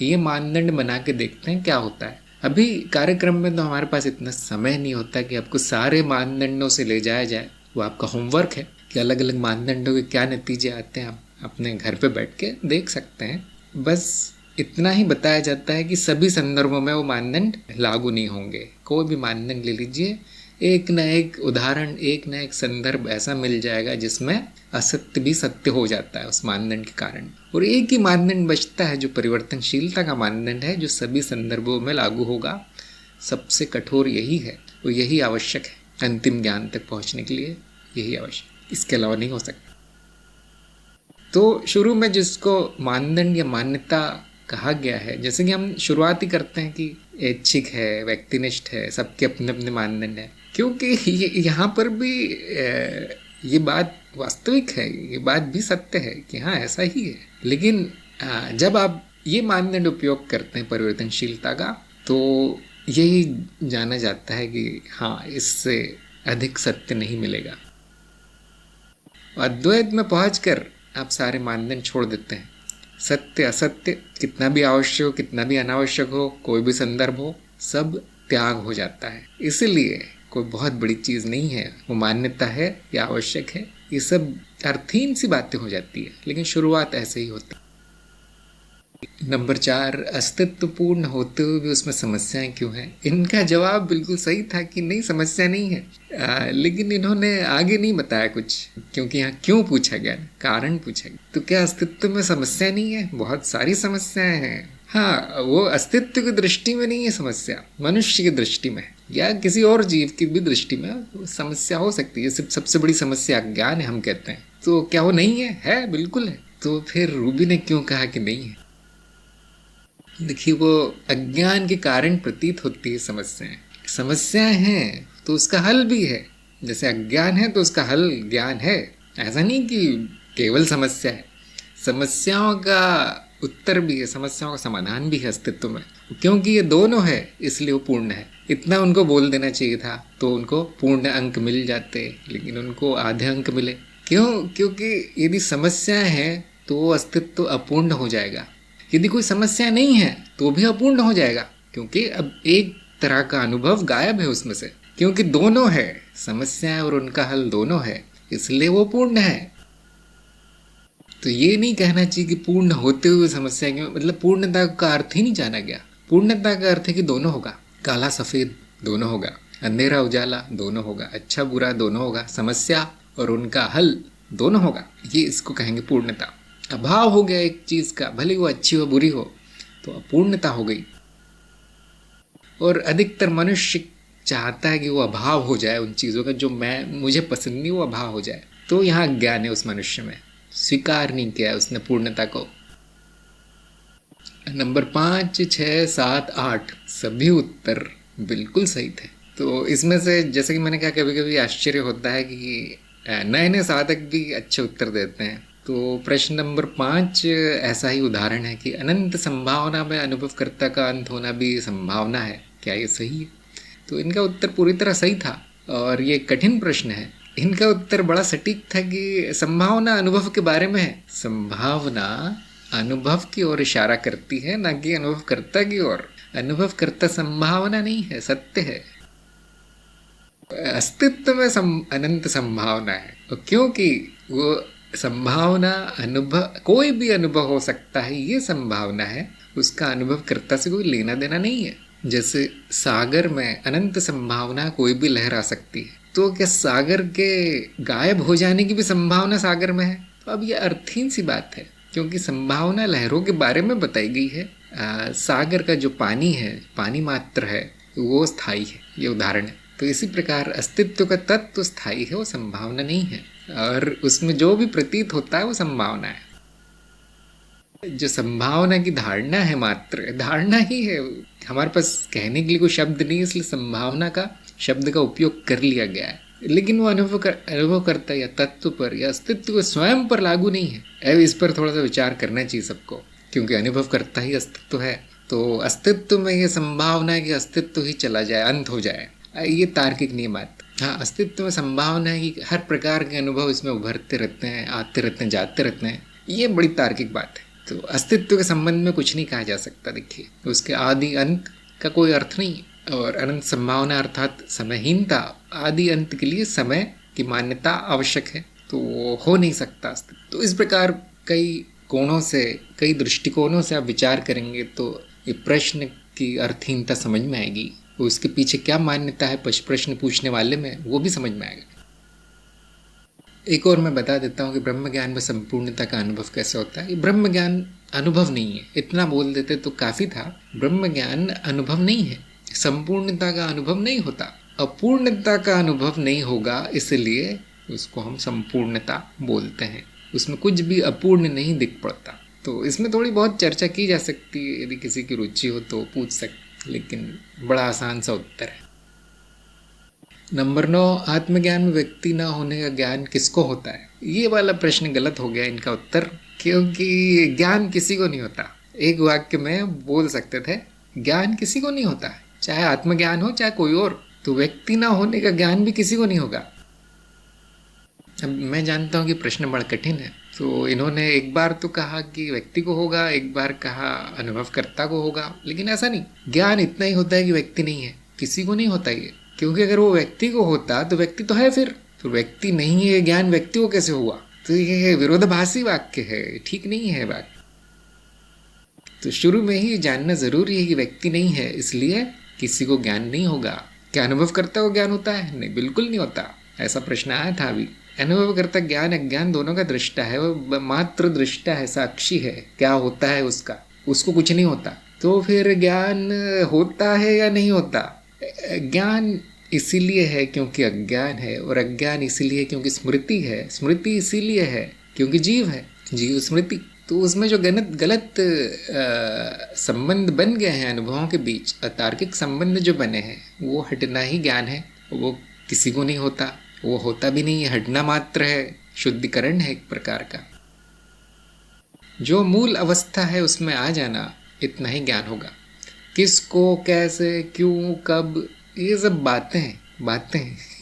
ये मानदंड बना के देखते हैं क्या होता है। अभी कार्यक्रम में तो हमारे पास इतना समय नहीं होता कि आपको सारे मानदंडों से ले जाया जाए। वो आपका होमवर्क है कि अलग अलग मानदंडों के क्या नतीजे आते हैं, आप अपने घर पे बैठ के देख सकते हैं। बस इतना ही बताया जाता है कि सभी संदर्भों में वो मानदंड लागू नहीं होंगे। कोई भी मानदंड ले लीजिए, एक न एक उदाहरण, एक न एक संदर्भ ऐसा मिल जाएगा जिसमें असत्य भी सत्य हो जाता है उस मानदंड के कारण। और एक ही मानदंड बचता है जो परिवर्तनशीलता का मानदंड है, जो सभी संदर्भों में लागू होगा। सबसे कठोर यही है, वो यही आवश्यक है अंतिम ज्ञान तक पहुंचने के लिए, यही आवश्यक, इसके अलावा नहीं हो सकता। तो शुरू में जिसको मानदंड या मान्यता कहा गया है, जैसे कि हम शुरुआत ही करते हैं कि ऐच्छिक है, व्यक्तिनिष्ठ है, सबके अपने अपने मानदंड है, क्योंकि यहाँ पर भी ये बात वास्तविक है, ये बात भी सत्य है कि हाँ ऐसा ही है। लेकिन जब आप ये मानदंड उपयोग करते हैं परिवर्तनशीलता का, तो यही जाना जाता है कि हाँ इससे अधिक सत्य नहीं मिलेगा। अद्वैत में पहुंचकर आप सारे मानदंड छोड़ देते हैं। सत्य असत्य कितना भी आवश्यक हो, कितना भी अनावश्यक हो, कोई भी संदर्भ हो, सब त्याग हो जाता है। इसलिए कोई बहुत बड़ी चीज़ नहीं है वो मान्यता है या आवश्यक है, ये सब अर्थहीन सी बातें हो जाती है। लेकिन शुरुआत ऐसे ही होती है। नंबर 4, अस्तित्वपूर्ण होते हुए भी उसमें समस्याएं क्यों हैं? इनका जवाब बिल्कुल सही था कि नहीं, समस्या नहीं है। लेकिन इन्होंने आगे नहीं बताया कुछ, क्योंकि यहाँ क्यों पूछा गया, कारण पूछा गया। तो क्या अस्तित्व में समस्या नहीं है? बहुत सारी समस्याएं हैं। हाँ, वो अस्तित्व की दृष्टि में नहीं है समस्या, मनुष्य की दृष्टि में या किसी और जीव की भी दृष्टि में समस्या हो सकती है। सबसे बड़ी समस्या अज्ञान है हम कहते हैं। तो क्या वो नहीं है? है, बिल्कुल है। तो फिर रूबी ने क्यों कहा कि नहीं है? देखिए, वो अज्ञान के कारण प्रतीत होती है समस्याएं। समस्याएं हैं तो उसका हल भी है। जैसे अज्ञान है तो उसका हल ज्ञान है। ऐसा नहीं कि केवल समस्या है, समस्याओं का उत्तर भी है, समस्याओं का समाधान भी है अस्तित्व में। क्योंकि ये दोनों है इसलिए वो पूर्ण है। इतना उनको बोल देना चाहिए था तो उनको पूर्ण अंक मिल जाते, लेकिन उनको आधे अंक मिले। क्यों? क्योंकि यदि समस्याएं हैं तो वो अस्तित्व अपूर्ण हो जाएगा। यदि कोई समस्या नहीं है तो भी अपूर्ण हो जाएगा, क्योंकि अब एक तरह का अनुभव गायब है उसमें से। क्योंकि दोनों है, समस्याएं और उनका हल दोनों है, इसलिए वो पूर्ण है। तो ये नहीं कहना चाहिए कि पूर्ण होते हुए समस्या क्यों, मतलब पूर्णता का अर्थ ही नहीं जाना गया। पूर्णता का अर्थ है कि दोनों होगा, काला सफेद दोनों होगा, अंधेरा उजाला दोनों होगा, अच्छा बुरा दोनों होगा, समस्या और उनका हल दोनों होगा। ये इसको कहेंगे पूर्णता। अभाव हो गया एक चीज का, भले वो अच्छी हो बुरी हो, तो अपूर्णता हो गई। और अधिकतर मनुष्य चाहता है कि वो अभाव हो जाए उन चीजों का जो मुझे पसंद नहीं, वो अभाव हो जाए। तो यहाँ ज्ञान है उस मनुष्य में, स्वीकार नहीं किया उसने पूर्णता को। नंबर 5, 6, 7, 8 सभी उत्तर बिल्कुल सही थे। तो इसमें से जैसे कि मैंने कहा, कभी कभी आश्चर्य होता है कि नए नए साधक भी अच्छे उत्तर देते हैं। तो प्रश्न नंबर 5 ऐसा ही उदाहरण है कि अनंत संभावना में अनुभवकर्ता का अंत होना भी संभावना है, क्या ये सही है? तो इनका उत्तर पूरी तरह सही था। और ये कठिन प्रश्न है, इनका उत्तर बड़ा सटीक था कि संभावना अनुभव के बारे में है। संभावना अनुभव की ओर इशारा करती है, ना कि अनुभवकर्ता की ओर। अनुभवकर्ता संभावना नहीं है, सत्य है। अस्तित्व में अनंत संभावना है, क्योंकि वो संभावना अनुभव, कोई भी अनुभव हो सकता है, ये संभावना है, उसका अनुभवकर्ता से कोई लेना देना नहीं है। जैसे सागर में अनंत संभावना, कोई भी लहर आ सकती है, तो क्या सागर के गायब हो जाने की भी संभावना सागर में है? तो अब ये अर्थहीन सी बात है, क्योंकि संभावना लहरों के बारे में बताई गई है। सागर का जो पानी है, पानी मात्र है, वो स्थायी है, ये उदाहरण है। तो इसी प्रकार अस्तित्व का तत्व तो स्थायी है, वो संभावना नहीं है, और उसमें जो भी प्रतीत होता है वो संभावना है। जो संभावना की धारणा है, मात्र धारणा ही है, हमारे पास कहने के लिए कोई शब्द नहीं, इसलिए संभावना का शब्द का उपयोग कर लिया गया है, लेकिन वो अनुभव करता है या तत्व पर या अस्तित्व को स्वयं पर लागू नहीं है। अब इस पर थोड़ा सा विचार करना चाहिए सबको, क्योंकि अनुभव करता ही अस्तित्व है। तो अस्तित्व में ये संभावना है कि अस्तित्व ही चला जाए, अंत हो जाए, ये तार्किक नहीं बात। हाँ, अस्तित्व में संभावना है कि हर प्रकार के अनुभव इसमें उभरते रहते हैं, आते रहते हैं, जाते रहते हैं, ये बड़ी तार्किक बात है। तो अस्तित्व के संबंध में कुछ नहीं कहा जा सकता। देखिए, उसके आदि अंत का कोई अर्थ नहीं, और अनंत संभावना अर्थात समयहीनता, आदि अंत के लिए समय की मान्यता आवश्यक है, तो वो हो नहीं सकता। तो इस प्रकार कई कोणों से, कई दृष्टिकोणों से आप विचार करेंगे तो ये प्रश्न की अर्थहीनता समझ में आएगी, उसके पीछे क्या मान्यता है प्रश्न पूछने वाले में, वो भी समझ में आएगा। एक और मैं बता देता हूँ कि ब्रह्म ज्ञान में संपूर्णता का अनुभव कैसे होता है। ये ब्रह्म ज्ञान अनुभव नहीं है, इतना बोल देते तो काफी था। ब्रह्म ज्ञान अनुभव नहीं है, संपूर्णता का अनुभव नहीं होता, अपूर्णता का अनुभव नहीं होगा, इसलिए उसको हम संपूर्णता बोलते हैं। उसमें कुछ भी अपूर्ण नहीं दिख पड़ता। तो इसमें थोड़ी बहुत चर्चा की जा सकती है, यदि किसी की रुचि हो तो पूछ सकते, लेकिन बड़ा आसान सा उत्तर है। नंबर 9, आत्मज्ञान में व्यक्ति न होने का ज्ञान किसको होता है? ये वाला प्रश्न गलत हो गया इनका उत्तर, क्योंकि ज्ञान किसी को नहीं होता। एक वाक्य में बोल सकते थे, ज्ञान किसी को नहीं होता, चाहे आत्मज्ञान हो चाहे कोई और। तो व्यक्ति न होने का ज्ञान भी किसी को नहीं होगा। अब मैं जानता हूँ कि प्रश्न बड़ा कठिन है, तो इन्होंने एक बार तो कहा कि व्यक्ति को होगा, एक बार कहा अनुभवकर्ता को होगा, लेकिन ऐसा नहीं। ज्ञान इतना ही होता है कि व्यक्ति नहीं है, किसी को नहीं होता ये, क्योंकि अगर वो व्यक्ति को होता तो व्यक्ति तो है, फिर तो व्यक्ति नहीं है, ज्ञान व्यक्ति को कैसे हुआ? तो ये विरोधाभासी वाक्य है, ठीक नहीं है बात। तो शुरू में ही जानना जरूरी है कि व्यक्ति नहीं है, इसलिए किसी को ज्ञान नहीं होगा। क्या अनुभवकर्ता को ज्ञान होता है? नहीं, बिल्कुल नहीं होता। ऐसा प्रश्न आया था अभी। अनुभवकर्ता ज्ञान अज्ञान दोनों का दृष्टा है, वो मात्र दृष्टा है, साक्षी है, क्या होता है उसका, उसको कुछ नहीं होता। तो फिर ज्ञान होता है या नहीं होता? ज्ञान इसीलिए है क्योंकि अज्ञान है, और अज्ञान इसीलिए क्योंकि स्मृति है, स्मृति इसीलिए है क्योंकि जीव है, जीव स्मृति। तो उसमें जो गलत संबंध बन गए हैं अनुभवों के बीच, अतार्किक संबंध जो बने हैं, वो हटना ही ज्ञान है। वो किसी को नहीं होता, वो होता भी नहीं है, हटना मात्र है, शुद्धिकरण है एक प्रकार का। जो मूल अवस्था है उसमें आ जाना, इतना ही ज्ञान होगा। किसको, कैसे, क्यों, कब, ये सब बातें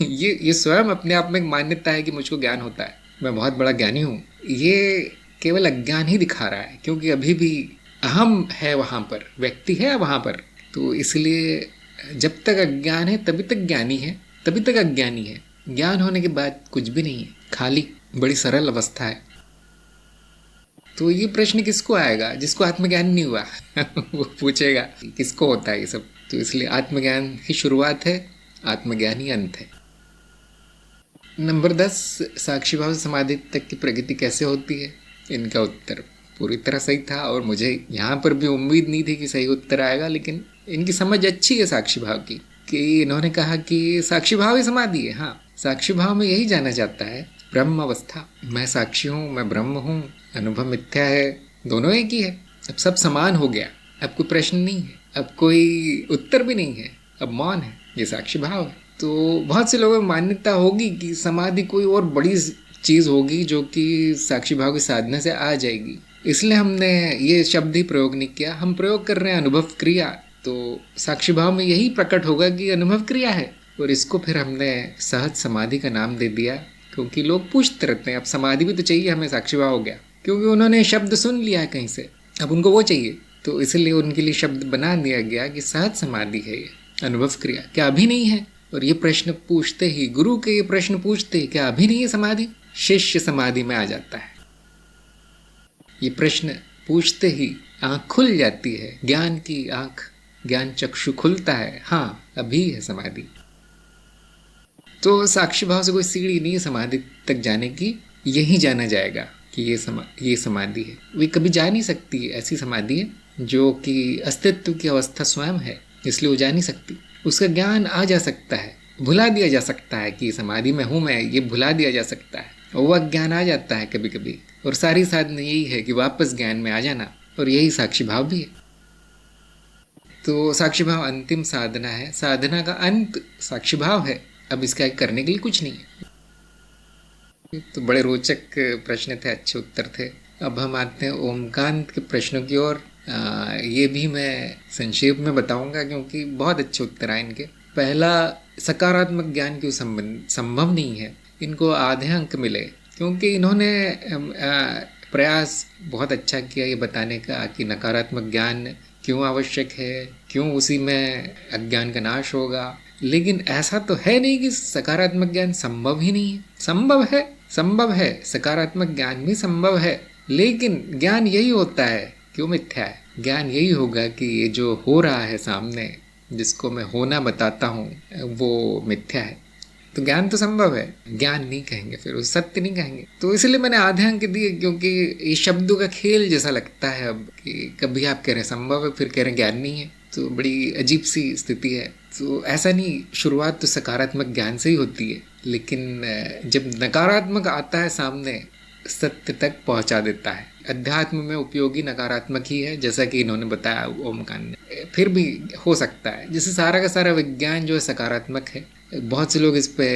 ये स्वयं अपने आप में एक मान्यता है कि मुझको ज्ञान होता है, मैं बहुत बड़ा ज्ञानी हूँ। ये केवल अज्ञान ही दिखा रहा है, क्योंकि अभी भी अहम है वहाँ पर, व्यक्ति है वहाँ पर। तो इसलिए जब तक अज्ञान है तभी तक ज्ञानी है, तभी तक अज्ञानी है। ज्ञान होने के बाद कुछ भी नहीं है, खाली बड़ी सरल अवस्था है। तो ये प्रश्न किसको आएगा? जिसको आत्मज्ञान नहीं हुआ वो पूछेगा किसको होता है ये सब। तो इसलिए आत्मज्ञान ही शुरुआत है, आत्मज्ञान ही अंत है। नंबर 10, साक्षी भाव से समाधि तक की प्रगति कैसे होती है? इनका उत्तर पूरी तरह सही था, और मुझे यहाँ पर भी उम्मीद नहीं थी कि सही उत्तर आएगा, लेकिन इनकी समझ अच्छी है साक्षी भाव की। कि इन्होंने कहा कि साक्षी भाव ही समाधि है। हाँ, साक्षी भाव में यही जाना जाता है, ब्रह्म अवस्था। मैं साक्षी हूँ, मैं ब्रह्म हूँ, अनुभव मिथ्या है, दोनों एक ही है। अब सब समान हो गया, अब कोई प्रश्न नहीं है, अब कोई उत्तर भी नहीं है, अब मौन है, ये साक्षी भाव है। तो बहुत से लोगों में मान्यता होगी कि समाधि कोई और बड़ी चीज़ होगी जो कि साक्षी भाव की साधना से आ जाएगी, इसलिए हमने ये शब्द ही प्रयोग नहीं किया। हम प्रयोग कर रहे हैं अनुभव क्रिया, तो साक्षी भाव में यही प्रकट होगा कि अनुभव क्रिया है, और इसको फिर हमने सहज समाधि का नाम दे दिया, क्योंकि लोग पूछते रहते हैं अब समाधि भी तो चाहिए हमें, साक्षी भाव हो गया, क्योंकि उन्होंने शब्द सुन लिया है कहीं से, अब उनको वो चाहिए, तो इसलिए उनके लिए शब्द बना दिया गया कि सहज समाधि है ये अनुभव क्रिया। क्या अभी नहीं है? और ये प्रश्न पूछते ही, गुरु के ये प्रश्न पूछते ही, क्या अभी नहीं है समाधि? शिष्य समाधि में आ जाता है। ये प्रश्न पूछते ही आँख खुल जाती है, ज्ञान की आँख ज्ञान चक्षु खुलता है, हाँ अभी है समाधि। तो साक्षी भाव से कोई सीढ़ी नहीं है समाधि तक जाने की, यही जाना जाएगा कि ये समाधि है। वे कभी जा नहीं सकती, ऐसी समाधि है जो कि अस्तित्व की अवस्था स्वयं है, इसलिए वो जा नहीं सकती। उसका ज्ञान आ जा सकता है, भुला दिया जा सकता है कि समाधि में हूँ मैं, ये भुला दिया जा सकता है, और वह ज्ञान आ जाता है कभी कभी। और सारी साधना यही है कि वापस ज्ञान में आ जाना, और यही साक्षी भाव भी है। तो साक्षी भाव अंतिम साधना है, साधना का अंत साक्षी भाव है। अब इसका करने के लिए कुछ नहीं है। तो बड़े रोचक प्रश्न थे, अच्छे उत्तर थे। अब हम आते हैं ओमकांत के प्रश्नों की ओर। ये भी मैं संक्षेप में बताऊंगा क्योंकि बहुत अच्छे उत्तर आए इनके। पहला, सकारात्मक ज्ञान क्यों संभव नहीं है, इनको आधे अंक मिले क्योंकि इन्होंने प्रयास बहुत अच्छा किया ये बताने का कि नकारात्मक ज्ञान क्यों आवश्यक है, क्यों उसी में अज्ञान का नाश होगा। लेकिन ऐसा तो है नहीं कि सकारात्मक ज्ञान संभव ही नहीं है। संभव है, सकारात्मक ज्ञान भी संभव है, लेकिन ज्ञान यही होता है क्यों मिथ्या है। ज्ञान यही होगा कि ये जो हो रहा है सामने, जिसको मैं होना बताता हूँ, वो मिथ्या है। तो ज्ञान तो संभव है, ज्ञान नहीं कहेंगे, फिर उस सत्य नहीं कहेंगे। तो इसलिए मैंने आधे अंक दिए क्योंकि ये शब्दों का खेल जैसा लगता है अब कि कभी आप कह रहे हैं संभव है, फिर कह रहे हैं ज्ञान नहीं है, तो बड़ी अजीब सी स्थिति है। तो ऐसा नहीं, शुरुआत तो सकारात्मक ज्ञान से ही होती है, लेकिन जब नकारात्मक आता है सामने, सत्य तक पहुंचा देता है। अध्यात्म में उपयोगी नकारात्मक ही है, जैसा कि इन्होंने बताया ओमकान ने। फिर भी हो सकता है, जैसे सारा का सारा विज्ञान जो है सकारात्मक है, बहुत से लोग इस पे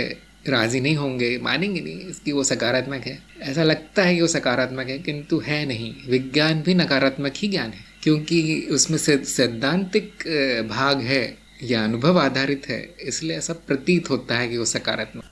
राजी नहीं होंगे, मानेंगे नहीं इसकी वो सकारात्मक है। ऐसा लगता है कि वो सकारात्मक है, किंतु है नहीं। विज्ञान भी नकारात्मक ही ज्ञान है क्योंकि उसमें सैद्धांतिक भाग है या अनुभव आधारित है, इसलिए ऐसा प्रतीत होता है कि वो सकारात्मक।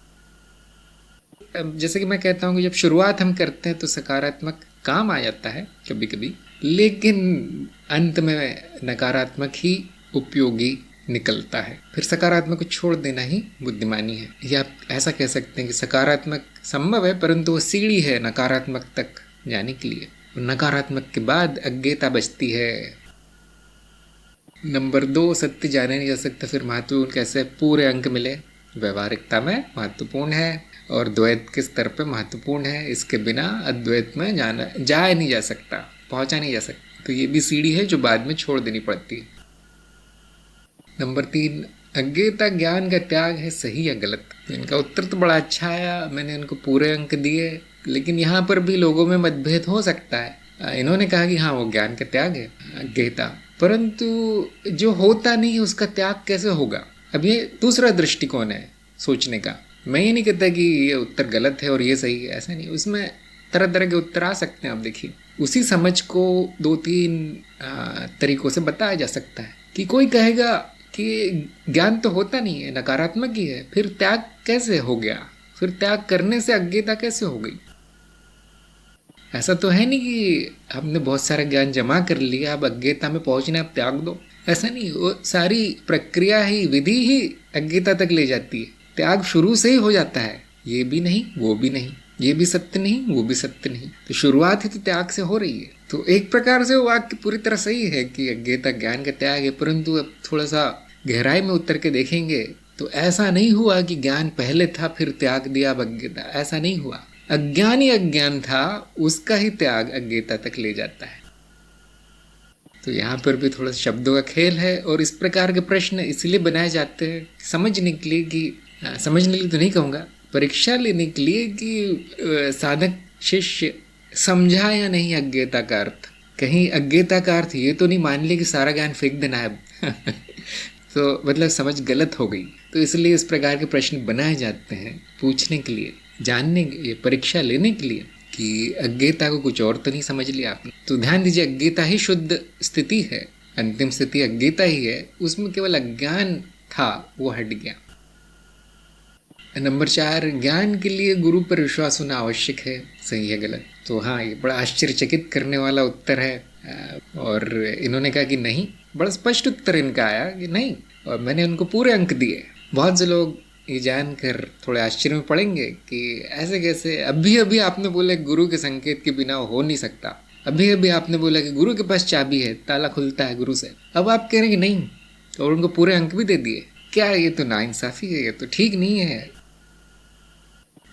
जैसे कि मैं कहता हूँ कि जब शुरुआत हम करते हैं तो सकारात्मक काम आ जाता है कभी कभी, लेकिन अंत में नकारात्मक ही उपयोगी निकलता है। फिर सकारात्मक को छोड़ देना ही बुद्धिमानी है। या आप ऐसा कह सकते हैं कि सकारात्मक संभव है, परंतु वो सीढ़ी है नकारात्मक तक जाने के लिए। नकारात्मक के बाद अज्ञेयता बचती है। नंबर 2, सत्य जाने नहीं जा सकता। फिर महत्वपूर्ण कैसे, पूरे अंक मिले। व्यवहारिकता में महत्वपूर्ण है और द्वैत के स्तर पे महत्वपूर्ण है। इसके बिना अद्वैत में जाया नहीं जा सकता, पहुंचा नहीं जा सकता। तो ये भी सीढ़ी है जो बाद में छोड़ देनी पड़ती है। नंबर 3, अज्ञेयता ज्ञान का त्याग है, सही या गलत। इनका उत्तर तो बड़ा अच्छा आया, मैंने इनको पूरे अंक दिए, लेकिन यहाँ पर भी लोगों में मतभेद हो सकता है। इन्होंने कहा कि हाँ वो ज्ञान का त्याग है अज्ञेयता, परंतु जो होता नहीं है उसका त्याग कैसे होगा। अब ये दूसरा दृष्टिकोण है सोचने का। मैं ये नहीं कहता कि ये उत्तर गलत है और ये सही है, ऐसा नहीं। उसमें तरह तरह के उत्तर आ सकते हैं। आप देखिए, उसी समझ को 2-3 तरीकों से बताया जा सकता है कि कोई कहेगा कि ज्ञान तो होता नहीं है, नकारात्मक ही है, फिर त्याग कैसे हो गया, फिर त्याग करने से अज्ञेयता कैसे हो गई। ऐसा तो है नहीं कि हमने बहुत सारा ज्ञान जमा कर लिया, अब अज्ञेयता में पहुंचना, अब त्याग दो, ऐसा नहीं। वो सारी प्रक्रिया ही, विधि ही अज्ञेयता तक ले जाती है। त्याग शुरू से ही हो जाता है, ये भी नहीं वो भी नहीं, ये भी सत्य नहीं वो भी सत्य नहीं, तो शुरुआत ही तो त्याग से हो रही है। तो एक प्रकार से वो वाक्य पूरी तरह सही है कि अज्ञेयता ज्ञान का त्याग है, परंतु अब थोड़ा सा गहराई में उतर के देखेंगे तो ऐसा नहीं हुआ कि ज्ञान पहले था फिर त्याग दिया अब अज्ञेयता, ऐसा नहीं हुआ। अज्ञान ही अज्ञान था, उसका ही त्याग अज्ञेयता तक ले जाता है। तो यहाँ पर भी थोड़ा शब्दों का खेल है, और इस प्रकार के प्रश्न इसलिए बनाए जाते हैं समझने के लिए, कि समझने के लिए तो नहीं कहूँगा, परीक्षा लेने के लिए कि साधक शिष्य समझा या नहीं अज्ञेयता का अर्थ। कहीं अज्ञेयता का अर्थ ये तो नहीं मान लिया कि सारा ज्ञान फेंक देना है तो मतलब समझ गलत हो गई। तो इसलिए इस प्रकार के प्रश्न बनाए जाते हैं पूछने के लिए, जानने के लिए, परीक्षा लेने के लिए कि अज्ञेयता को कुछ और तो नहीं समझ लिया आपने। तो ध्यान दीजिए, अज्ञेयता ही शुद्ध स्थिति है, अंतिम स्थिति अज्ञेयता ही है, उसमें केवल अज्ञान था वो हट गया। नंबर 4, ज्ञान के लिए गुरु पर विश्वास होना आवश्यक है, सही है गलत। तो हाँ, ये बड़ा आश्चर्यचकित करने वाला उत्तर है, और इन्होंने कहा कि नहीं, बड़ा स्पष्ट उत्तर इनका आया कि नहीं, और मैंने उनको पूरे अंक दिए। बहुत से लोग ये जानकर थोड़े आश्चर्य में पड़ेंगे कि ऐसे कैसे, अभी अभी आपने बोला गुरु के संकेत के बिना हो नहीं सकता, अभी अभी आपने बोला कि गुरु के पास चाबी है, ताला खुलता है गुरु से, अब आप कह रहे हैं कि नहीं, और उनको पूरे अंक भी दे दिए। क्या ये तो नाइंसाफी है, ये तो ठीक नहीं है।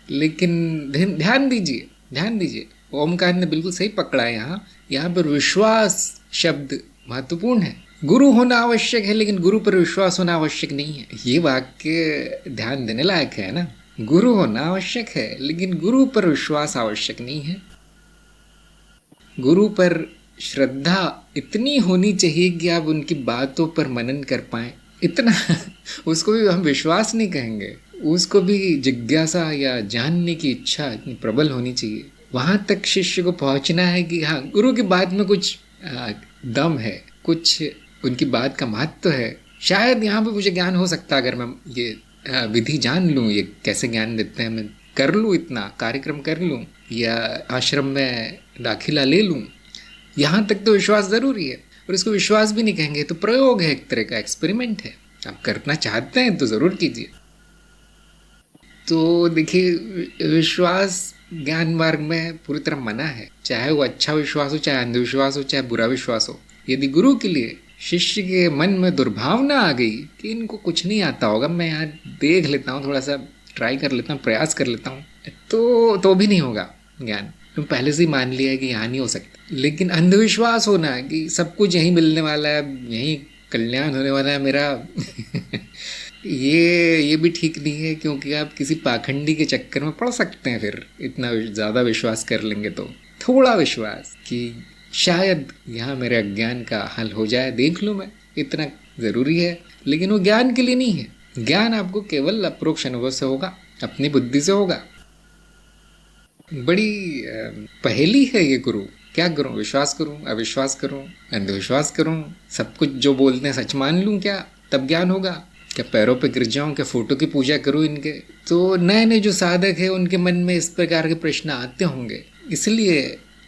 लेकिन ध्यान दीजिए, ध्यान दीजिए, ओमकार ने बिल्कुल सही पकड़ा है। यहाँ पर विश्वास शब्द महत्वपूर्ण है। गुरु होना आवश्यक है, लेकिन गुरु पर विश्वास होना आवश्यक नहीं है। ये वाक्य ध्यान देने लायक है ना। गुरु होना आवश्यक है, लेकिन गुरु पर विश्वास आवश्यक नहीं है। गुरु पर श्रद्धा इतनी होनी चाहिए कि आप उनकी बातों पर मनन कर पाएं, इतना। उसको भी हम विश्वास नहीं कहेंगे, उसको भी जिज्ञासा या जानने की इच्छा इतनी प्रबल होनी चाहिए। वहां तक शिष्य को पहुंचना है कि हाँ, गुरु की बात में कुछ दम है, कुछ उनकी बात का महत्व है। शायद यहाँ पे मुझे ज्ञान हो सकता है, अगर मैं ये विधि जान लूँ, ये कैसे ज्ञान देते हैं, मैं कर लूँ, इतना कार्यक्रम कर लूँ या आश्रम में दाखिला ले लूँ। यहाँ तक तो विश्वास ज़रूरी है। और इसको विश्वास भी नहीं कहेंगे, तो प्रयोग है, एक तरह का एक्सपेरिमेंट है। आप करना चाहते हैं तो ज़रूर कीजिए। तो देखिए, विश्वास ज्ञान मार्ग में पूरी तरह मना है, चाहे वो अच्छा विश्वास हो, चाहे अंधविश्वास हो, चाहे बुरा विश्वास हो। यदि गुरु के लिए शिष्य के मन में दुर्भावना आ गई कि इनको कुछ नहीं आता होगा, मैं यहाँ देख लेता हूँ, थोड़ा सा ट्राई कर लेता हूँ, प्रयास कर लेता हूँ, तो भी नहीं होगा ज्ञान। तुम पहले से ही मान लिया है कि यहाँ नहीं हो सकता। लेकिन अंधविश्वास होना है कि सब कुछ यहीं मिलने वाला है, यहीं कल्याण होने वाला है मेरा, ये भी ठीक नहीं है, क्योंकि आप किसी पाखंडी के चक्कर में पड़ सकते हैं। फिर इतना ज़्यादा विश्वास कर लेंगे तो थोड़ा विश्वास कि शायद यहाँ मेरे अज्ञान का हल हो जाए, देख लूँ मैं, इतना ज़रूरी है। लेकिन वो ज्ञान के लिए नहीं है। ज्ञान आपको केवल अप्रोक्ष अनुभव से होगा, अपनी बुद्धि से होगा। बड़ी पहेली है ये गुरु। क्या करूं? विश्वास करूं, अविश्वास करूं, अंधविश्वास करूं, सब कुछ जो बोलते हैं सच मान लूं क्या तब ज्ञान होगा? क्या पैरों पे गिर जाऊं? क्या फोटो की पूजा करूं इनके? तो नए नए जो साधक है उनके मन में इस प्रकार के प्रश्न आते होंगे। इसलिए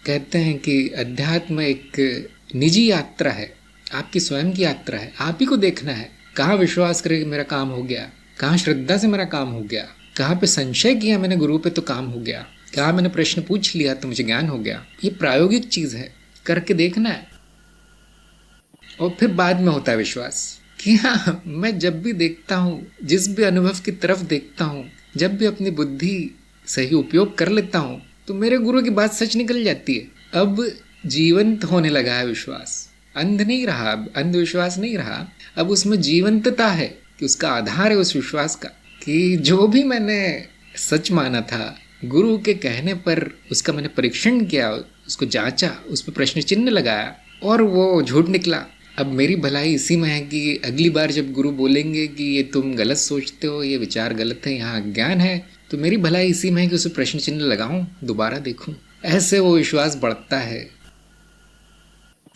कहते हैं कि अध्यात्म एक निजी यात्रा है, आपकी स्वयं की यात्रा है। आप ही को देखना है कहाँ विश्वास करे कि मेरा काम हो गया, कहाँ श्रद्धा से मेरा काम हो गया, कहाँ पे संशय किया मैंने गुरु पे तो काम हो गया, कहाँ मैंने प्रश्न पूछ लिया तो मुझे ज्ञान हो गया। ये प्रायोगिक चीज़ है, करके देखना है। और फिर बाद में होता है विश्वास कि हाँ, मैं जब भी देखता हूँ, जिस भी अनुभव की तरफ देखता हूँ, जब भी अपनी बुद्धि सही उपयोग कर लेता हूँ, तो मेरे गुरु की बात सच निकल जाती है। अब जीवंत होने लगा है विश्वास, अंध नहीं रहा, अब अंधविश्वास नहीं रहा। अब उसमें जीवंतता है कि उसका आधार है उस विश्वास का, कि जो भी मैंने सच माना था, गुरु के कहने पर उसका मैंने परीक्षण किया, उसको जांचा, उस पर प्रश्न चिन्ह लगाया और वो झूठ निकला। अब मेरी भलाई इसी में है कि अगली बार जब गुरु बोलेंगे कि ये तुम गलत सोचते हो, ये विचार गलत है, यहाँ ज्ञान है, तो मेरी भलाई इसी में है कि उसे प्रश्न चिन्ह लगाऊं, दोबारा देखूं। ऐसे वो विश्वास बढ़ता है।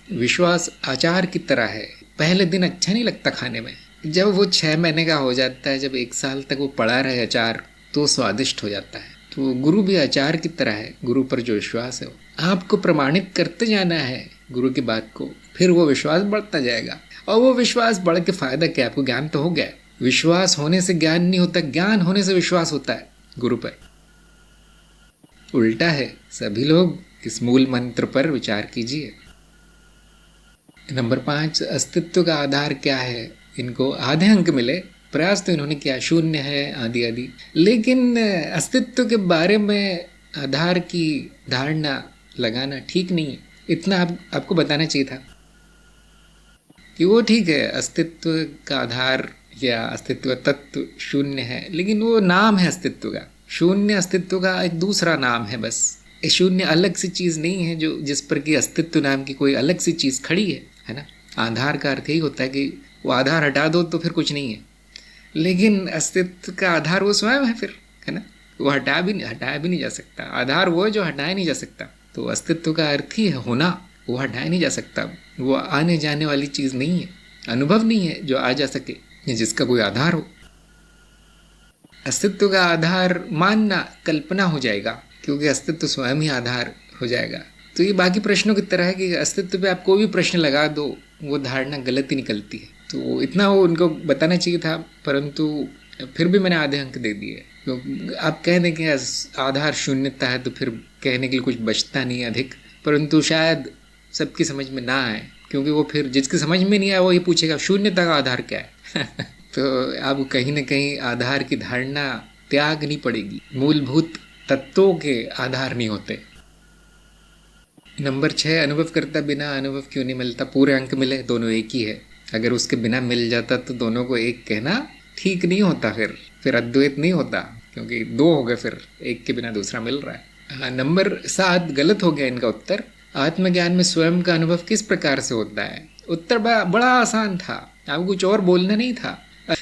विश्वास अचार की तरह है। पहले दिन अच्छा नहीं लगता खाने में, जब वो 6 महीने का हो जाता है, जब 1 साल तक वो पड़ा रहे अचार, तो स्वादिष्ट हो जाता है। तो गुरु भी अचार की तरह है। गुरु पर जो विश्वास है, आपको प्रमाणित करते जाना है गुरु की बात को, फिर वो विश्वास बढ़ता जाएगा। और वो विश्वास बढ़ के फायदा क्या? आपको ज्ञान तो हो गया। विश्वास होने से ज्ञान नहीं होता, ज्ञान होने से विश्वास होता है गुरु पर। उल्टा है। सभी लोग इस मूल मंत्र पर विचार कीजिए। नंबर 5, अस्तित्व का आधार क्या है? इनको आधे अंक मिले। प्रयास तो इन्होंने किया, 0 है आदि आदि, लेकिन अस्तित्व के बारे में आधार की धारणा लगाना ठीक नहीं है। इतना आपको बताना चाहिए था कि वो ठीक है, अस्तित्व का आधार या अस्तित्व तत्व 0 है, लेकिन वो नाम है अस्तित्व का। 0 अस्तित्व का एक दूसरा नाम है बस। 0 अलग सी चीज़ नहीं है जो जिस पर कि अस्तित्व नाम की कोई अलग सी चीज़ खड़ी है ना। आधार का अर्थ यही होता है कि वो आधार हटा दो तो फिर कुछ नहीं है, लेकिन अस्तित्व का आधार वो स्वयं है फिर, है ना। वो हटाया भी नहीं जा सकता। आधार वो है जो हटाया नहीं जा सकता। तो अस्तित्व का अर्थ ही है होना, वो हटाया नहीं जा सकता। वो आने जाने वाली चीज़ नहीं है, अनुभव नहीं है जो आ जा सके या जिसका कोई आधार हो। अस्तित्व का आधार मानना कल्पना हो जाएगा, क्योंकि अस्तित्व स्वयं ही आधार हो जाएगा। तो ये बाकी प्रश्नों की तरह है कि अस्तित्व पे आप कोई भी प्रश्न लगा दो, वो धारणा गलत ही निकलती है। तो इतना वो उनको बताना चाहिए था, परंतु फिर भी मैंने आधे अंक दे दिए। तो आप कह दें कि आधार शून्यता है, तो फिर कहने के लिए कुछ बचता नहीं अधिक, परंतु शायद सबकी समझ में ना आए, क्योंकि वो फिर जिसकी समझ में नहीं आया वो ये पूछेगा शून्यता का आधार क्या है। तो अब कहीं ना कहीं आधार की धारणा त्यागनी पड़ेगी। मूलभूत तत्वों के आधार नहीं होते। नंबर 6, अनुभव करता बिना अनुभव क्यों नहीं मिलता? पूरे अंक मिले, दोनों एक ही है। अगर उसके बिना मिल जाता तो दोनों को एक कहना ठीक नहीं होता, फिर अद्वैत नहीं होता, क्योंकि दो हो गए, फिर एक के बिना दूसरा मिल रहा है। नंबर 7 गलत हो गया इनका उत्तर। आत्मज्ञान में स्वयं का अनुभव किस प्रकार से होता है? उत्तर बड़ा आसान था, आपको कुछ और बोलना नहीं था।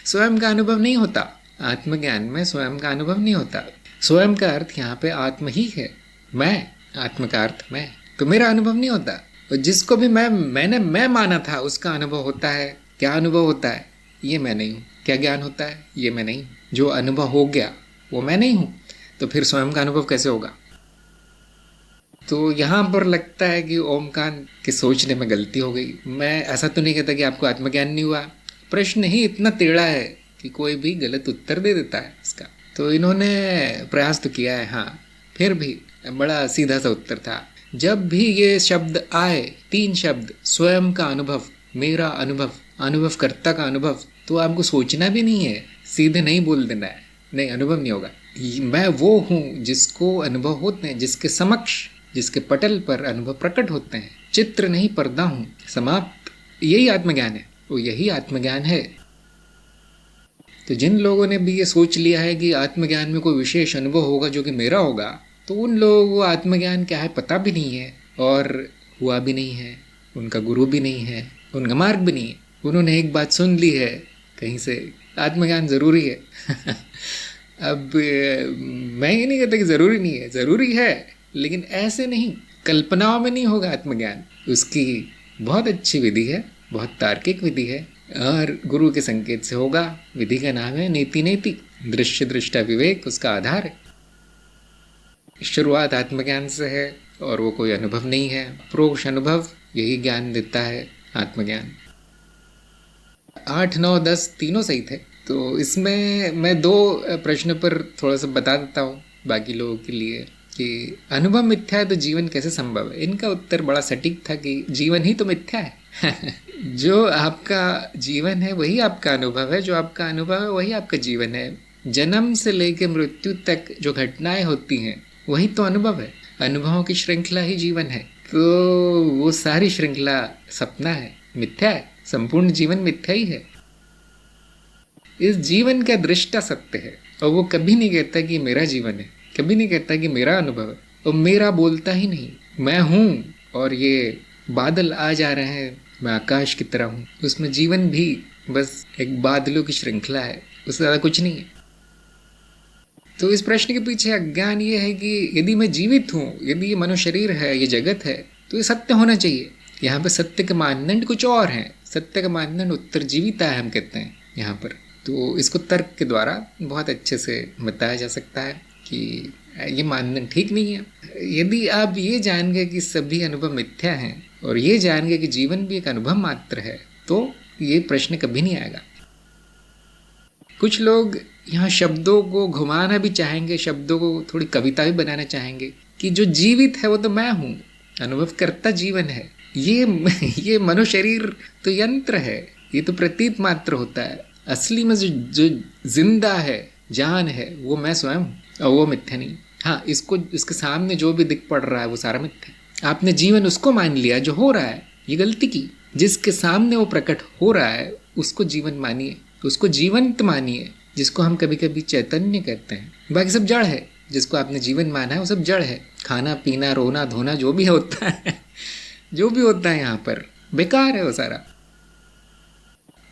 स्वयं का अनुभव नहीं होता आत्मज्ञान में, स्वयं का अनुभव नहीं होता। स्वयं का अर्थ यहाँ पे आत्म ही है, मैं, आत्म का अर्थ मैं, तो मेरा अनुभव नहीं होता। और जिसको भी मैं माना था उसका अनुभव होता है। क्या अनुभव होता है? ये मैं नहीं हूँ। क्या ज्ञान होता है? ये मैं नहीं हूँ। जो अनुभव हो गया वो मैं नहीं हूँ, तो फिर स्वयं का अनुभव कैसे होगा? तो यहाँ पर लगता है कि ओमकांत के सोचने में गलती हो गई। मैं ऐसा तो नहीं कहता कि आपको आत्मज्ञान नहीं हुआ, प्रश्न ही इतना टेढ़ा है कि कोई भी गलत उत्तर दे देता है इसका। तो इन्होंने प्रयास तो किया है, हाँ, फिर भी बड़ा सीधा सा उत्तर था। जब भी ये शब्द आए, 3 शब्द, स्वयं का अनुभव, मेरा अनुभव, अनुभवकर्ता का अनुभव, तो आपको सोचना भी नहीं है, सीधे नहीं बोल देना है, नहीं अनुभव नहीं होगा। मैं वो हूँ जिसको अनुभव होते हैं, जिसके समक्ष, जिसके पटल पर अनुभव प्रकट होते हैं। चित्र नहीं पर्दा हूँ, समाप्त। यही आत्मज्ञान है, वो यही आत्मज्ञान है। तो जिन लोगों ने भी ये सोच लिया है कि आत्मज्ञान में कोई विशेष अनुभव होगा जो कि मेरा होगा, तो उन लोगों को आत्मज्ञान क्या है पता भी नहीं है, और हुआ भी नहीं है, उनका गुरु भी नहीं है, उनका मार्ग भी नहीं है। उन्होंने एक बात सुन ली है कहीं से, आत्मज्ञान ज़रूरी है। अब मैं ये नहीं कहता कि ज़रूरी नहीं है, ज़रूरी है, लेकिन ऐसे नहीं, कल्पनाओं में नहीं होगा आत्मज्ञान। उसकी बहुत अच्छी विधि है, बहुत तार्किक विधि है, और गुरु के संकेत से होगा। विधि का नाम है नीति नैतिक, दृश्य दृष्टा विवेक उसका आधार है। शुरुआत आत्मज्ञान से है, और वो कोई अनुभव नहीं है, प्रोक्ष अनुभव यही ज्ञान देता है आत्मज्ञान। 8, 9, 10 तीनों सही थे। तो इसमें मैं 2 प्रश्न पर थोड़ा सा बता देता हूँ बाकी लोगों के लिए कि अनुभव मिथ्या है तो जीवन कैसे संभव है। इनका उत्तर बड़ा सटीक था कि जीवन ही तो मिथ्या है। जो आपका जीवन है वही आपका अनुभव है, जो आपका अनुभव है वही आपका जीवन है। जन्म से लेकर मृत्यु तक जो घटनाएं होती हैं वही तो अनुभव है। अनुभवों की श्रृंखला ही जीवन है। तो वो सारी श्रृंखला सपना है, मिथ्या है, संपूर्ण जीवन मिथ्या ही है। इस जीवन का दृष्टा सत्य है, और वो कभी नहीं कहता कि मेरा जीवन है, कभी नहीं कहता कि मेरा अनुभव है, और मेरा बोलता ही नहीं। मैं हूँ, और ये बादल आ जा रहे हैं, मैं आकाश की तरह हूँ। उसमें जीवन भी बस एक बादलों की श्रृंखला है, उससे ज़्यादा कुछ नहीं है। तो इस प्रश्न के पीछे अज्ञान ये है कि यदि मैं जीवित हूँ, यदि ये मनुष्य शरीर है, ये जगत है, तो ये सत्य होना चाहिए। यहाँ पे सत्य के मानदंड कुछ और हैं। सत्य का मानदंड उत्तरजीविता है, हम कहते हैं यहाँ पर। तो इसको तर्क के द्वारा बहुत अच्छे से बताया जा सकता है कि ये मानदंड ठीक नहीं है। यदि आप ये जान गए कि सभी अनुभव मिथ्या हैं, और ये जान गए कि जीवन भी एक अनुभव मात्र है, तो ये प्रश्न कभी नहीं आएगा। कुछ लोग यहाँ शब्दों को घुमाना भी चाहेंगे, शब्दों को थोड़ी कविता भी बनाना चाहेंगे कि जो जीवित है वो तो मैं हूँ, अनुभव करता जीवन है। ये मनुष्य शरीर तो यंत्र है, ये तो प्रतीत मात्र होता है। असली में जो जिंदा है, जान है, वो मैं स्वयं हूँ, और वो मिथ्या नहीं। हाँ, इसके सामने जो भी दिख पड़ रहा है वो सारा मिथ्या। आपने जीवन उसको मान लिया जो हो रहा है, ये गलती की। जिसके सामने वो प्रकट हो रहा है उसको जीवन मानिए, उसको जीवंत मानिए, जिसको हम कभी कभी चैतन्य कहते हैं। बाकी सब जड़ है। जिसको आपने जीवन माना है वो सब जड़ है। खाना पीना रोना धोना जो भी होता है, जो भी होता है यहाँ पर बेकार है वो सारा।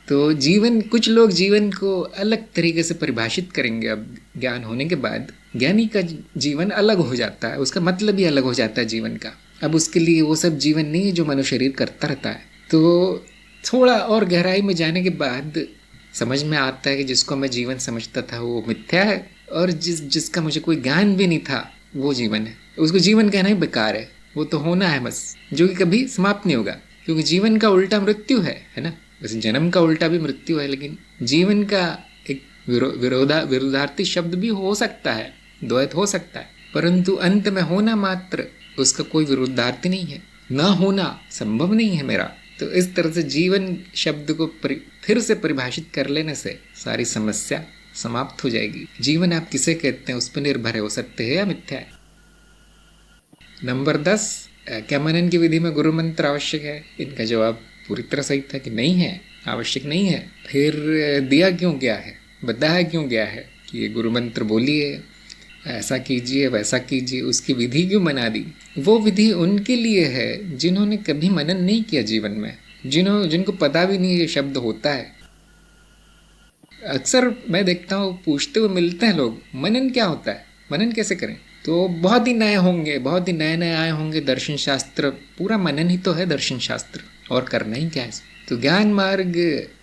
तो जीवन, कुछ लोग जीवन को अलग तरीके से परिभाषित करेंगे। अब ज्ञान होने के बाद ज्ञानी का जीवन अलग हो जाता है, उसका मतलब ही अलग हो जाता है जीवन का। अब उसके लिए वो सब जीवन नहीं है जो मनुष्य शरीर करता रहता है। तो थोड़ा और गहराई में जाने के बाद समझ में आता है कि जिसको मैं जीवन समझता था वो मिथ्या है, और जिसका मुझे कोई ज्ञान भी नहीं था वो जीवन है। उसको जीवन कहना ही बेकार है, वो तो होना है बस, जो कि कभी समाप्त नहीं होगा। क्योंकि जीवन का उल्टा मृत्यु है ना। वैसे जन्म का उल्टा भी मृत्यु है, लेकिन जीवन का एक विरोधार्थी शब्द भी हो सकता है, द्वैत हो सकता है, परंतु अंत में होना मात्र उसका कोई विरोधार्थी नहीं है। ना होना संभव नहीं है मेरा, तो इस तरह से जीवन शब्द को फिर से परिभाषित कर लेने से सारी समस्या समाप्त हो जाएगी। जीवन आप किसे कहते हैं उस पर निर्भर है, वो सत्य है या मिथ्या है। नंबर 10, क्या मनन की विधि में गुरु मंत्र आवश्यक है? इनका जवाब पूरी तरह सही था कि नहीं है, आवश्यक नहीं है। फिर दिया क्यों गया है, बताया क्यों गया है कि ये गुरु मंत्र बोलिए, ऐसा कीजिए, वैसा कीजिए, उसकी विधि क्यों बना दी? वो विधि उनके लिए है जिन्होंने कभी मनन नहीं किया जीवन में, जिनको पता भी नहीं ये शब्द होता है। अक्सर मैं देखता हूँ पूछते हुए मिलते हैं लोग, मनन क्या होता है, मनन कैसे करें? तो बहुत ही नए होंगे, बहुत ही नए नए आए होंगे। दर्शन शास्त्र पूरा मनन ही तो है, दर्शन शास्त्र, और करना ही क्या है। तो ज्ञान मार्ग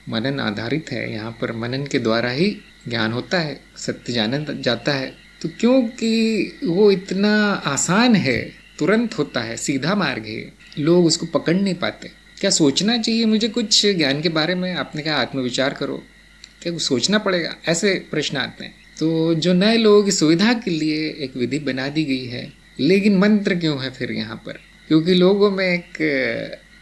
मनन आधारित है। यहाँ पर मनन के द्वारा ही ज्ञान होता है, सत्य जाना जाता है। तो क्योंकि वो इतना आसान है, तुरंत होता है, सीधा मार्ग है, लोग उसको पकड़ नहीं पाते। क्या सोचना चाहिए मुझे कुछ ज्ञान के बारे में? आपने कहा आत्मविचार करो, क्या कुछ सोचना पड़ेगा? ऐसे प्रश्न आते हैं। तो जो नए लोगों की सुविधा के लिए एक विधि बना दी गई है। लेकिन मंत्र क्यों है फिर यहाँ पर? क्योंकि लोगों में एक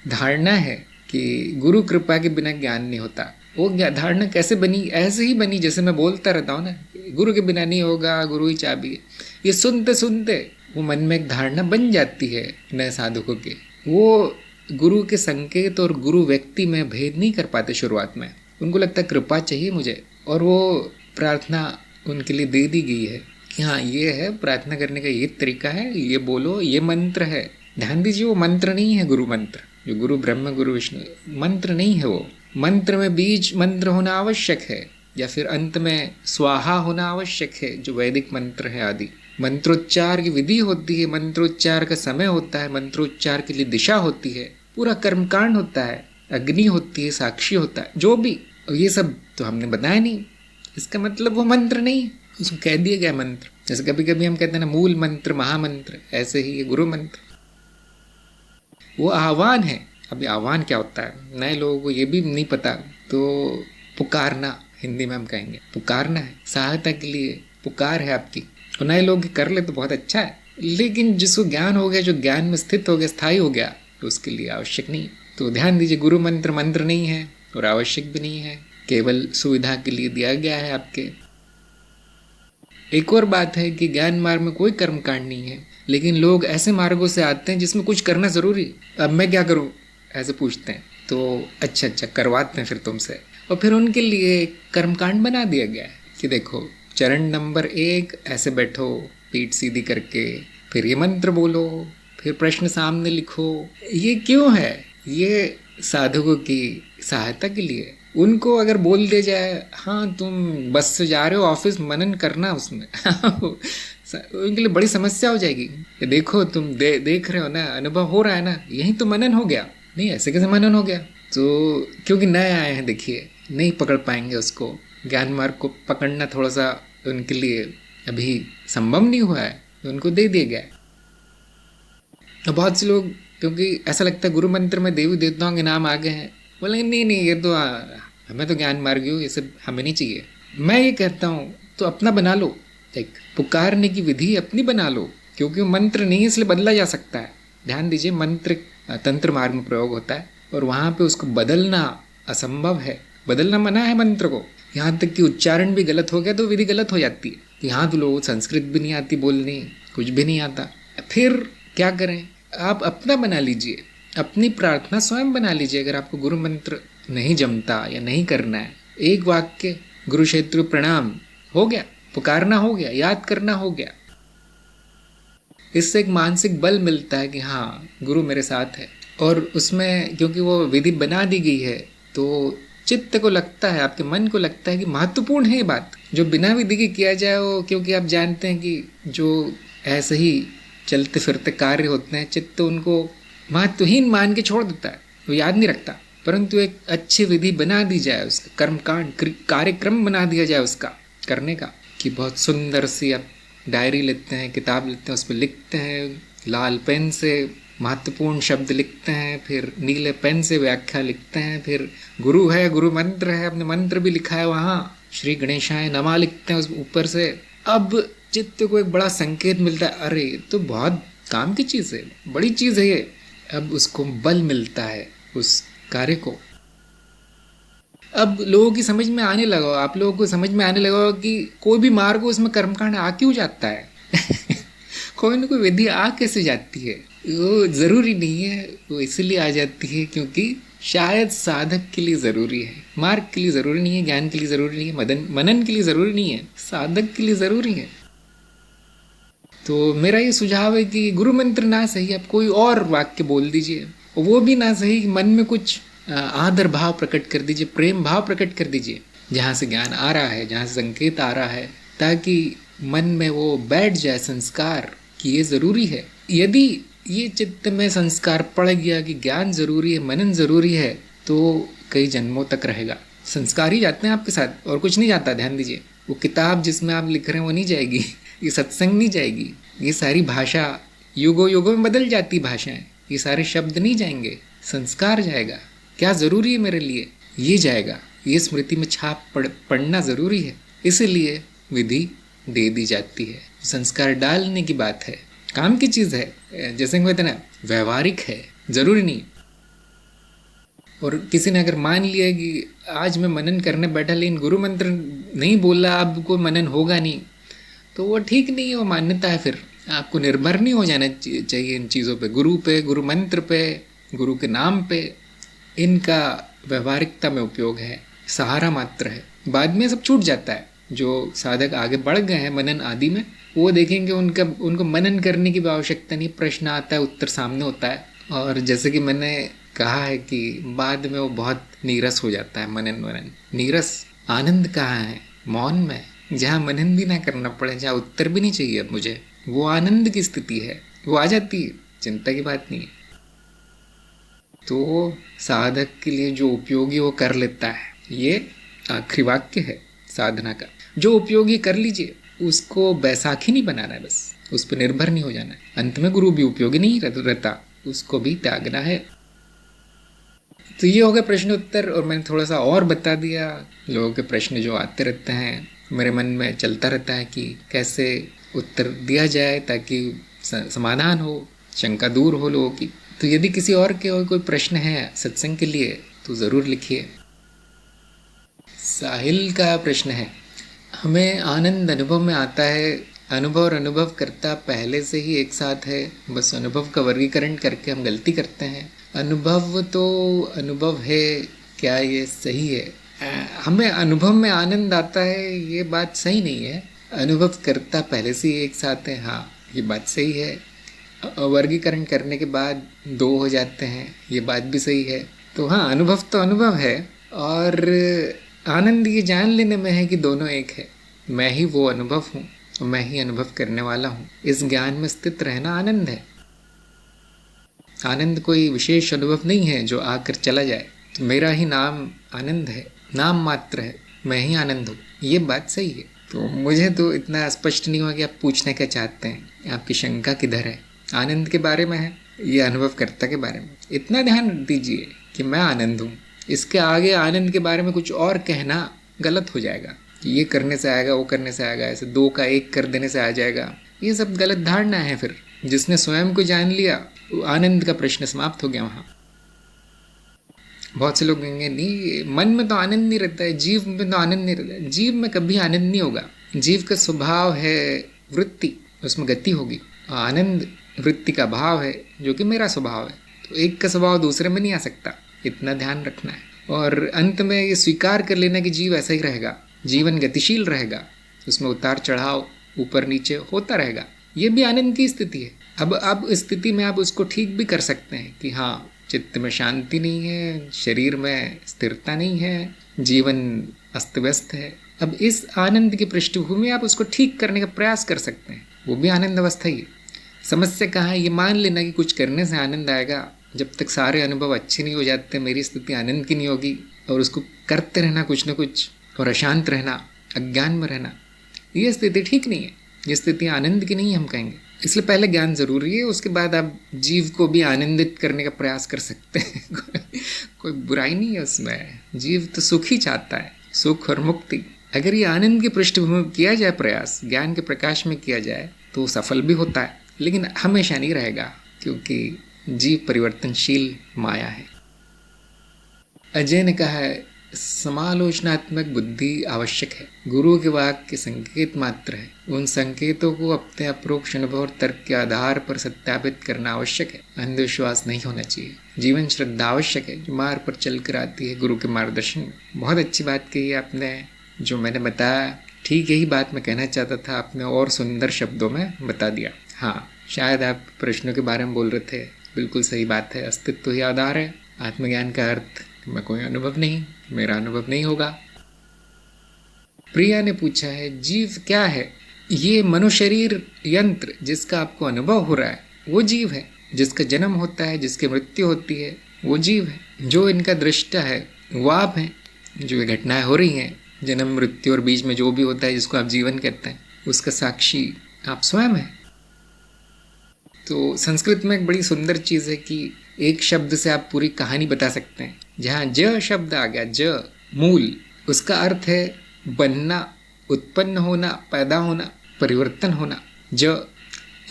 धारणा है कि गुरु कृपा के बिना ज्ञान नहीं होता। वो धारणा कैसे बनी? ऐसे ही बनी जैसे मैं बोलता रहता हूँ ना, गुरु के बिना नहीं होगा, गुरु ही चाबी है। ये सुनते सुनते वो मन में एक धारणा बन जाती है नए साधकों के। वो गुरु के संकेत और गुरु व्यक्ति में भेद नहीं कर पाते शुरुआत में। उनको लगता है कृपा चाहिए मुझे, और वो प्रार्थना उनके लिए दे दी गई है कि हाँ ये है प्रार्थना करने का, ये तरीका है, ये बोलो, ये मंत्र है। ध्यान दीजिए, वो मंत्र नहीं है गुरु मंत्र, जो गुरु ब्रह्म गुरु विष्णु मंत्र नहीं है। वो मंत्र में बीज मंत्र होना आवश्यक है, या फिर अंत में स्वाहा होना आवश्यक है, जो वैदिक मंत्र है आदि। मंत्रोच्चार की विधि होती है, मंत्रोच्चार का समय होता है, मंत्रोच्चार के लिए दिशा होती है, पूरा कर्मकांड होता है, अग्नि होती है, साक्षी होता है, जो भी। ये सब तो हमने बताया नहीं, इसका मतलब वो मंत्र नहीं, उसको कह दिया गया मंत्र। जैसे कभी कभी हम कहते हैं ना मूल मंत्र, महामंत्र, ऐसे ही ये गुरु मंत्र वो आह्वान है। अभी आह्वान क्या होता है नए लोगों को ये भी नहीं पता, तो पुकारना, हिंदी में हम कहेंगे पुकारना है, सहायता के लिए पुकार है आपकी। और नए लोग कर ले तो बहुत अच्छा है, लेकिन जिसको ज्ञान हो गया, जो ज्ञान में स्थित हो गया, स्थायी हो गया, तो उसके लिए आवश्यक नहीं। तो ध्यान दीजिए, गुरु मंत्र मंत्र नहीं है और आवश्यक भी नहीं है, केवल सुविधा के लिए दिया गया है आपके। एक और बात है कि ज्ञान मार्ग में कोई कर्मकांड नहीं है, लेकिन लोग ऐसे मार्गों से आते हैं जिसमें कुछ करना जरूरी। अब मैं क्या करूं, ऐसे पूछते हैं। तो अच्छा करवाते हैं फिर तुमसे, और फिर उनके लिए कर्मकांड बना दिया गया है कि देखो चरण नंबर 1 ऐसे बैठो पीठ सीधी करके, फिर ये मंत्र बोलो, फिर प्रश्न सामने लिखो। ये क्यों है? ये साधकों की सहायता के लिए। उनको अगर बोल दिया जाए हाँ तुम बस से जा रहे हो ऑफिस, मनन करना उसमें उनके लिए बड़ी समस्या हो जाएगी। देखो तुम देख रहे हो ना, अनुभव हो रहा है ना, यही तो मनन हो गया। नहीं, ऐसे कैसे मनन हो गया? तो क्योंकि नए आए हैं, देखिए नहीं पकड़ पाएंगे उसको। ज्ञान मार्ग को पकड़ना थोड़ा सा उनके लिए अभी संभव नहीं हुआ है, तो उनको दे दिया गया है। तो बहुत से लोग, क्योंकि ऐसा लगता है गुरु मंत्र में देवी देवताओं के नाम आ गए हैं, बोले नहीं ये तो हमें तो ज्ञान मार्ग हो, ये सब हमें नहीं चाहिए। मैं ये कहता हूँ तो अपना बना लो, एक पुकारने की विधि अपनी बना लो, क्योंकि मंत्र नहीं है इसलिए बदला जा सकता है। ध्यान दीजिए, मंत्र तंत्र मार्ग में प्रयोग होता है और वहाँ पे उसको बदलना असंभव है, बदलना मना है मंत्र को। यहाँ तक कि उच्चारण भी गलत हो गया तो विधि गलत हो जाती है। यहाँ तो लोगों संस्कृत भी नहीं आती बोलनी, कुछ भी नहीं आता, फिर क्या करें? आप अपना बना लीजिए, अपनी प्रार्थना स्वयं बना लीजिए। अगर आपको गुरु मंत्र नहीं जमता या नहीं करना है, एक वाक्य गुरु क्षेत्र प्रणाम हो गया, पुकारना हो गया, याद करना हो गया। इससे एक मानसिक बल मिलता है कि हाँ गुरु मेरे साथ है। और उसमें क्योंकि वो विधि बना दी गई है तो चित्त को लगता है, आपके मन को लगता है कि महत्वपूर्ण है ये बात। जो बिना विधि के किया जाए वो, क्योंकि आप जानते हैं कि जो ऐसे ही चलते फिरते कार्य होते हैं, चित्त उनको महत्वहीन मान के छोड़ देता है, वो याद नहीं रखता। परंतु एक अच्छी विधि बना दी जाए, उसका कर्मकांड कार्यक्रम बना दिया जाए उसका करने का, कि बहुत सुंदर सी आप डायरी लेते हैं, किताब लेते हैं, उस पर लिखते हैं, लाल पेन से महत्वपूर्ण शब्द लिखते हैं, फिर नीले पेन से व्याख्या लिखते हैं, फिर गुरु है, गुरु मंत्र है, अपने मंत्र भी लिखा है वहाँ, श्री गणेशाय नमः लिखते हैं उस ऊपर से। अब चित्त को एक बड़ा संकेत मिलता है, अरे तो बहुत काम की चीज़ है, बड़ी चीज़ है ये। अब उसको बल मिलता है, उस कार्य को। अब लोगों की समझ में आने लगा, आप लोगों को समझ में आने लगा कि कोई भी मार्ग हो उसमें कर्मकांड आ क्यों जाता है कोई ना कोई विधि आ कैसे जाती है। वो ज़रूरी नहीं है, वो इसलिए आ जाती है क्योंकि शायद साधक के लिए ज़रूरी है, मार्ग के लिए ज़रूरी नहीं है, ज्ञान के लिए ज़रूरी नहीं है, मनन के लिए ज़रूरी नहीं है, साधक के लिए ज़रूरी है। तो मेरा ये सुझाव है कि गुरु मंत्र ना सही, आप कोई और वाक्य बोल दीजिए, वो भी ना सही, मन में कुछ आदर भाव प्रकट कर दीजिए, प्रेम भाव प्रकट कर दीजिए जहाँ से ज्ञान आ रहा है, जहाँ से संकेत आ रहा है, ताकि मन में वो बैठ जाए संस्कार कि ये ज़रूरी है। यदि ये चित्त में संस्कार पड़ गया कि ज्ञान ज़रूरी है, मनन ज़रूरी है, तो कई जन्मों तक रहेगा। संस्कार ही जाते हैं आपके साथ और कुछ नहीं जाता, ध्यान दीजिए। वो किताब जिसमें आप लिख रहे हैं वो नहीं जाएगी, ये सत्संग नहीं जाएगी, ये सारी भाषा युगों युगों में बदल जाती भाषाएं, ये सारे शब्द नहीं जाएंगे, संस्कार जाएगा। क्या ज़रूरी है मेरे लिए, ये जाएगा, ये स्मृति में छाप पड़ना ज़रूरी है, इसीलिए विधि दे दी जाती है। संस्कार डालने की बात है, काम की चीज़ है, जैसे कहते ना व्यवहारिक है, ज़रूरी नहीं। और किसी ने अगर मान लिया कि आज मैं मनन करने बैठा लेकिन गुरु मंत्र नहीं बोला, अब कोई मनन होगा नहीं, तो वो ठीक नहीं है, वो मान्यता है। फिर आपको निर्भर नहीं हो जाना चाहिए इन चीज़ों पे, गुरु पे, गुरु मंत्र पे, गुरु के नाम पे। इनका व्यवहारिकता में उपयोग है, सहारा मात्र है, बाद में सब छूट जाता है। जो साधक आगे बढ़ गए हैं मनन आदि में, वो देखेंगे उनको मनन करने की भी आवश्यकता नहीं, प्रश्न आता है, उत्तर सामने होता है। और जैसे कि मैंने कहा है कि बाद में वो बहुत नीरस हो जाता है मनन। नीरस आनंद कहाँ है? मौन में, जहाँ मनन भी ना करना पड़े, जहाँ उत्तर भी नहीं चाहिए अब मुझे, वो आनंद की स्थिति है, वो आ जाती है, चिंता की बात नहीं है। तो साधक के लिए जो उपयोगी वो कर लेता है, ये आखिरी वाक्य है साधना का। जो उपयोगी कर लीजिए, उसको बैसाखी नहीं बनाना है, बस उस पर निर्भर नहीं हो जाना है। अंत में गुरु भी उपयोगी नहीं रहता, उसको भी त्यागना है। तो ये हो गया प्रश्न उत्तर, और मैंने थोड़ा सा और बता दिया। लोगों के प्रश्न जो आते रहते हैं, मेरे मन में चलता रहता है कि कैसे उत्तर दिया जाए ताकि समाधान हो, शंका दूर हो लोगों की। तो यदि किसी और के और कोई प्रश्न है सत्संग के लिए तो ज़रूर लिखिए। साहिल का प्रश्न है, हमें आनंद अनुभव में आता है, अनुभव और अनुभव करता पहले से ही एक साथ है, बस अनुभव का वर्गीकरण करके हम गलती करते हैं। अनुभव तो अनुभव है, क्या ये सही है? हमें अनुभव में आनंद आता है, ये बात सही नहीं है। अनुभव करता पहले से ही एक साथ है, हाँ ये बात सही है। वर्गीकरण करने के बाद दो हो जाते हैं, ये बात भी सही है। तो हाँ, अनुभव तो अनुभव है, और आनंद ये जान लेने में है कि दोनों एक है। मैं ही वो अनुभव हूँ और मैं ही अनुभव करने वाला हूँ। इस ज्ञान में स्थित रहना आनंद है। आनंद कोई विशेष अनुभव नहीं है जो आकर चला जाए। तो मेरा ही नाम आनंद है, नाम मात्र है, मैं ही आनंद हूँ, ये बात सही है। तो मुझे तो इतना स्पष्ट नहीं हुआ कि आप पूछना क्या चाहते हैं, आपकी शंका किधर है? आनंद के बारे में है, ये अनुभवकर्ता के बारे में। इतना ध्यान दीजिए कि मैं आनंद हूँ। इसके आगे आनंद के बारे में कुछ और कहना गलत हो जाएगा कि ये करने से आएगा, वो करने से आएगा, ऐसे दो का एक कर देने से आ जाएगा। ये सब गलत धारणा है। फिर जिसने स्वयं को जान लिया, आनंद का प्रश्न समाप्त हो गया वहाँ। बहुत से लोग कहेंगे नहीं, मन में तो आनंद नहीं रहता है, जीव में तो आनंद नहीं रहता है। जीव में कभी आनंद नहीं होगा। जीव का स्वभाव है वृत्ति, उसमें गति होगी। आनंद वृत्ति का भाव है, जो कि मेरा स्वभाव है। तो एक का स्वभाव दूसरे में नहीं आ सकता, इतना ध्यान रखना है। और अंत में ये स्वीकार कर लेना कि जीव ऐसा ही रहेगा, जीवन गतिशील रहेगा, उसमें उतार चढ़ाव ऊपर नीचे होता रहेगा। ये भी आनंद की स्थिति है। अब स्थिति में आप उसको ठीक भी कर सकते हैं कि हाँ, चित्त में शांति नहीं है, शरीर में स्थिरता नहीं है, जीवन अस्त व्यस्त है। अब इस आनंद की पृष्ठभूमि आप उसको ठीक करने का प्रयास कर सकते हैं, वो भी आनंद अवस्था ही है। समस्या कहाँ है? ये मान लेना कि कुछ करने से आनंद आएगा। जब तक सारे अनुभव अच्छे नहीं हो जाते, मेरी स्थिति आनंद की नहीं होगी, और उसको करते रहना कुछ न कुछ, और अशांत रहना, अज्ञान में रहना, ये स्थिति ठीक नहीं है। ये स्थिति आनंद की नहीं, हम कहेंगे। इसलिए पहले ज्ञान जरूरी है, उसके बाद आप जीव को भी आनंदित करने का प्रयास कर सकते हैं। कोई बुराई नहीं है उसमें। जीव तो सुख ही चाहता है, सुख और मुक्ति। अगर ये आनंद की पृष्ठभूमि में किया जाए प्रयास, ज्ञान के प्रकाश में किया जाए, तो सफल भी होता है, लेकिन हमेशा नहीं रहेगा, क्योंकि जीव परिवर्तनशील माया है। अजय ने कहा है, समालोचनात्मक बुद्धि आवश्यक है। गुरु के वाक्य संकेत मात्र है। उन संकेतों को अपने अप्रोक्ष अनुभव और तर्क के आधार पर सत्यापित करना आवश्यक है। अंधविश्वास नहीं होना चाहिए। जीवन श्रद्धा आवश्यक है, जो मार्ग पर चलकर आती है गुरु के मार्गदर्शन में। बहुत अच्छी बात कही आपने। जो मैंने बताया ठीक यही बात मैं कहना चाहता था, आपने और सुंदर शब्दों में बता दिया। हाँ, शायद आप प्रश्नों के बारे में बोल रहे थे। बिल्कुल सही बात है। अस्तित्व ही आधार है। आत्मज्ञान का अर्थ मैं कोई अनुभव नहीं, मेरा अनुभव नहीं होगा। प्रिया ने पूछा है, जीव क्या है? ये मनुशरीर यंत्र जिसका आपको अनुभव हो रहा है वो जीव है। जिसका जन्म होता है, जिसकी मृत्यु होती है, वो जीव है। जो इनका दृष्टा है वो आप हैं। जो ये घटनाएं हो रही हैं, जन्म मृत्यु और बीच में जो भी होता है जिसको आप जीवन कहते हैं, उसका साक्षी आप स्वयं हैं। तो संस्कृत में एक बड़ी सुंदर चीज़ है कि एक शब्द से आप पूरी कहानी बता सकते हैं। जहाँ ज शब्द आ गया, ज मूल, उसका अर्थ है बनना, उत्पन्न होना, पैदा होना, परिवर्तन होना। ज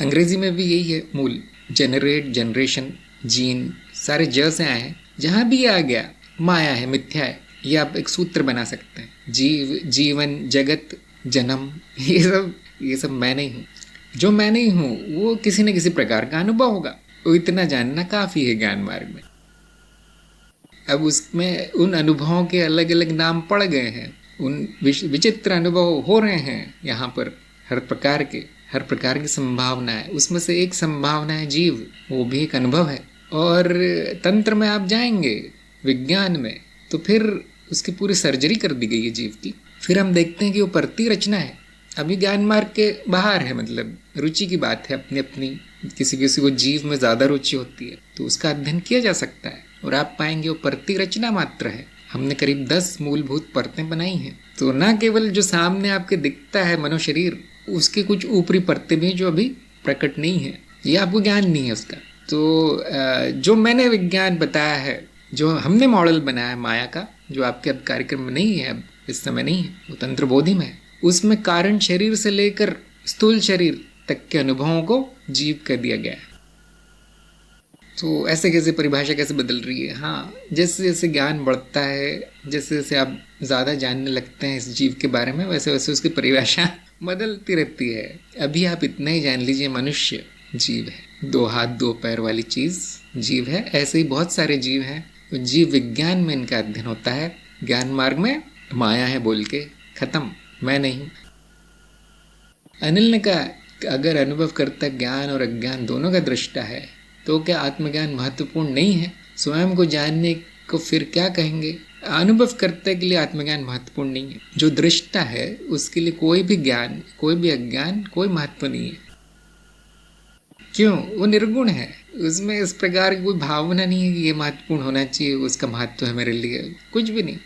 अंग्रेजी में भी यही है मूल। जनरेट, जनरेशन, जीन, सारे ज से आए हैं। जहाँ भी ये आ गया माया है, मिथ्या है। ये आप एक सूत्र बना सकते हैं। जीव, जीवन, जगत, जन्म, ये सब मैं नहीं हूँ। जो मैं नहीं हूँ वो किसी न किसी प्रकार का अनुभव होगा। तो इतना जानना काफ़ी है ज्ञान मार्ग में। अब उसमें उन अनुभवों के अलग अलग नाम पड़ गए हैं। उन विचित्र अनुभव हो रहे हैं यहाँ पर, हर प्रकार की संभावना है। उसमें से एक संभावना है जीव, वो भी एक अनुभव है। और तंत्र में आप जाएंगे, विज्ञान में, तो फिर उसकी पूरी सर्जरी कर दी गई है जीव की। फिर हम देखते हैं कि वो परती रचना है। अभी ज्ञान मार्ग के बाहर है, मतलब रुचि की बात है अपनी अपनी। किसी किसी को जीव में ज़्यादा रुचि होती है तो उसका अध्ययन किया जा सकता है। और आप पाएंगे वो परती रचना मात्र है। हमने करीब 10 मूलभूत परतें बनाई हैं। तो ना केवल जो सामने आपके दिखता है मनो शरीर, उसके कुछ ऊपरी परतें भी जो अभी प्रकट नहीं है, ये आपको ज्ञान नहीं है उसका। तो जो मैंने विज्ञान बताया है, जो हमने मॉडल बनाया है माया का, जो आपके अब कार्यक्रम में नहीं है, अब इस समय नहीं है, वो तंत्रबोधि में है। उसमें कारण शरीर से लेकर स्थूल शरीर तक के अनुभवों को जीव कर दिया गया है। तो ऐसे कैसे परिभाषा कैसे बदल रही है। हाँ, जैसे जैसे ज्ञान बढ़ता है, जैसे जैसे आप ज़्यादा जानने लगते हैं इस जीव के बारे में, वैसे वैसे उसकी परिभाषा बदलती रहती है। अभी आप इतना ही जान लीजिए, मनुष्य जीव है, 2 हाथ 2 पैर वाली चीज़ जीव है। ऐसे ही बहुत सारे जीव हैं। तो जीव विज्ञान में इनका अध्ययन होता है। ज्ञान मार्ग में माया है बोल के खत्म, मैं नहीं। अनिल ने कहा, अगर अनुभव करता ज्ञान और अज्ञान दोनों का दृष्टा है तो क्या आत्मज्ञान महत्वपूर्ण नहीं है? स्वयं को जानने को फिर क्या कहेंगे? अनुभव करते के लिए आत्मज्ञान महत्वपूर्ण नहीं है। जो दृष्टा है उसके लिए कोई भी ज्ञान, कोई भी अज्ञान कोई महत्व नहीं है। क्यों? वो निर्गुण है। उसमें इस प्रकार की कोई भावना नहीं है कि ये महत्वपूर्ण होना चाहिए, उसका महत्व है मेरे लिए, कुछ भी नहीं।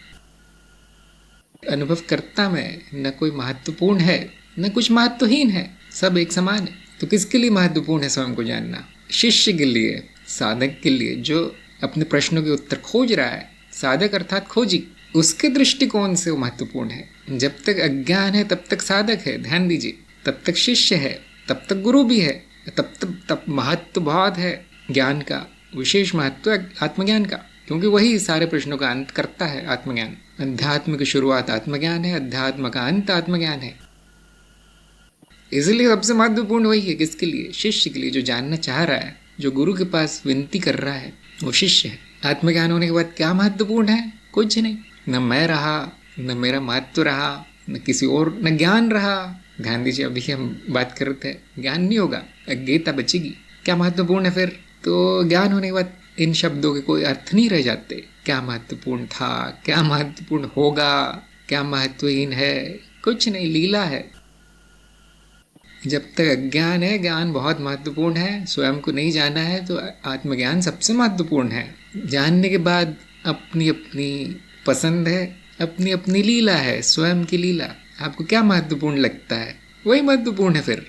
अनुभवकर्ता में न कोई महत्वपूर्ण है न कुछ महत्वहीन है, सब एक समान है। तो किसके लिए महत्वपूर्ण है स्वयं को जानना? शिष्य के लिए, साधक के लिए, जो अपने प्रश्नों के उत्तर खोज रहा है। साधक अर्थात खोजी, उसके दृष्टिकोण से वो महत्वपूर्ण है। जब तक अज्ञान है तब तक साधक है, ध्यान दीजिए। तब तक शिष्य है, तब तक गुरु भी है। तब महत्व बहुत है ज्ञान का, विशेष महत्व आत्मज्ञान का, क्योंकि वही सारे प्रश्नों का अंत करता है आत्मज्ञान। अध्यात्म की शुरुआत आत्मज्ञान है, अध्यात्म का अंत आत्मज्ञान है। इसलिए सबसे महत्वपूर्ण वही है। किसके लिए? शिष्य के लिए, जो जानना चाह रहा है, जो गुरु के पास विनती कर रहा है, वो शिष्य है। आत्मज्ञान होने के बाद क्या महत्वपूर्ण है? कुछ नहीं। न मैं रहा, न मेरा महत्व रहा, न किसी और, न ज्ञान रहा। ध्यान दीजिए, अभी हम बात कर रहे थे, ज्ञान नहीं होगा, अज्ञेयता बचेगी। क्या महत्वपूर्ण है फिर? तो ज्ञान होने के बाद इन शब्दों के कोई अर्थ नहीं रह जाते। क्या महत्वपूर्ण था, क्या महत्वपूर्ण होगा, क्या महत्वहीन है, कुछ नहीं, लीला है। जब तक अज्ञान है, ज्ञान बहुत महत्वपूर्ण है। स्वयं को नहीं जाना है तो आत्मज्ञान सबसे महत्वपूर्ण है। जानने के बाद अपनी अपनी पसंद है, अपनी अपनी लीला है, स्वयं की लीला। आपको क्या महत्वपूर्ण लगता है, वही महत्वपूर्ण है फिर।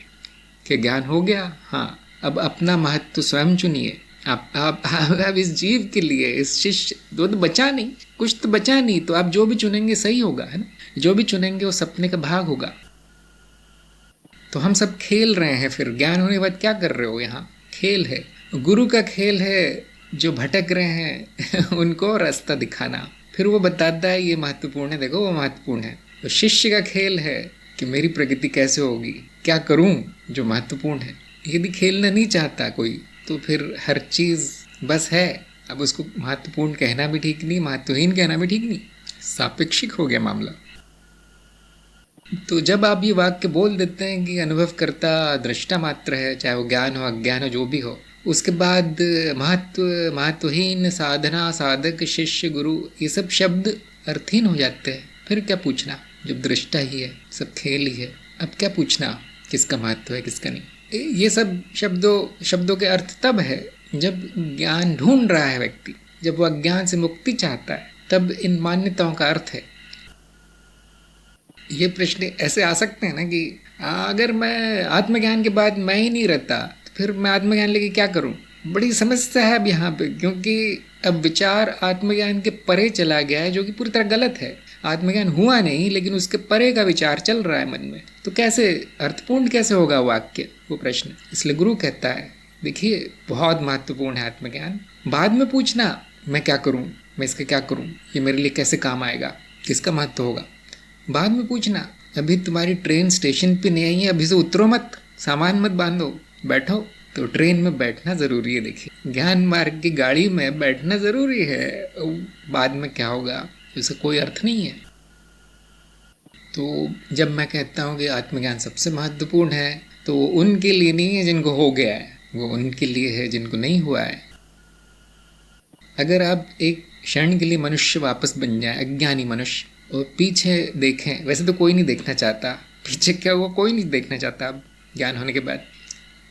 कि ज्ञान हो गया, हाँ, अब अपना महत्व स्वयं चुनिए। आप इस जीव के लिए, इस शिष्य, तो बचा नहीं, कुछ तो बचा नहीं, तो आप जो भी चुनेंगे सही होगा, है ना। जो भी चुनेंगे वो सपने का भाग होगा। तो हम सब खेल रहे हैं। फिर ज्ञान होने के बाद क्या कर रहे हो? यहाँ खेल है, गुरु का खेल है। जो भटक रहे हैं उनको रास्ता दिखाना, फिर वो बताता है ये महत्वपूर्ण है, देखो वो महत्वपूर्ण है। तो शिष्य का खेल है कि मेरी प्रगति कैसे होगी, क्या करूं जो महत्वपूर्ण है। यदि खेलना नहीं चाहता कोई तो फिर हर चीज बस है, अब उसको महत्वपूर्ण कहना भी ठीक नहीं, महत्वहीन कहना भी ठीक नहीं, सापेक्षिक हो गया मामला। तो जब आप ये वाक्य बोल देते हैं कि अनुभव करता दृष्टा मात्र है, चाहे वो ज्ञान हो अज्ञान हो जो भी हो, उसके बाद महत्वहीन, साधना, साधक, शिष्य, गुरु, ये सब शब्द अर्थहीन हो जाते हैं। फिर क्या पूछना जब दृष्टा ही है, सब खेल ही है, अब क्या पूछना किसका महत्व है किसका नहीं। ये सब शब्दों के अर्थ तब है जब ज्ञान ढूंढ रहा है व्यक्ति, जब वो अज्ञान से मुक्ति चाहता है, तब इन मान्यताओं का अर्थ है। ये प्रश्न ऐसे आ सकते हैं ना कि अगर मैं आत्मज्ञान के बाद मैं ही नहीं रहता तो फिर मैं आत्मज्ञान लेके क्या करूं। बड़ी समस्या है अब यहाँ पे, क्योंकि अब विचार आत्मज्ञान के परे चला गया है, जो कि पूरी तरह गलत है। आत्मज्ञान हुआ नहीं लेकिन उसके परे का विचार चल रहा है मन में, तो कैसे अर्थपूर्ण कैसे होगा वाक्य, वो प्रश्न। इसलिए गुरु कहता है देखिए बहुत महत्वपूर्ण है आत्मज्ञान, बाद में पूछना मैं क्या करूं, मैं इसका क्या करूं, ये मेरे लिए कैसे काम आएगा, किसका महत्व होगा, बाद में पूछना। अभी तुम्हारी ट्रेन स्टेशन पे नहीं आई है, अभी से उतरो मत, सामान मत बांधो, बैठो। तो ट्रेन में बैठना ज़रूरी है, देखिए ज्ञान मार्ग की गाड़ी में बैठना ज़रूरी है, बाद में क्या होगा इसका कोई अर्थ नहीं है। तो जब मैं कहता हूँ कि आत्मज्ञान सबसे महत्वपूर्ण है तो वो उनके लिए नहीं है जिनको हो गया है, वो उनके लिए है जिनको नहीं हुआ है। अगर आप एक क्षण के लिए मनुष्य वापस बन जाए, अज्ञानी मनुष्य, और पीछे देखें, वैसे तो कोई नहीं देखना चाहता, पीछे क्या हुआ कोई नहीं देखना चाहता अब ज्ञान होने के बाद,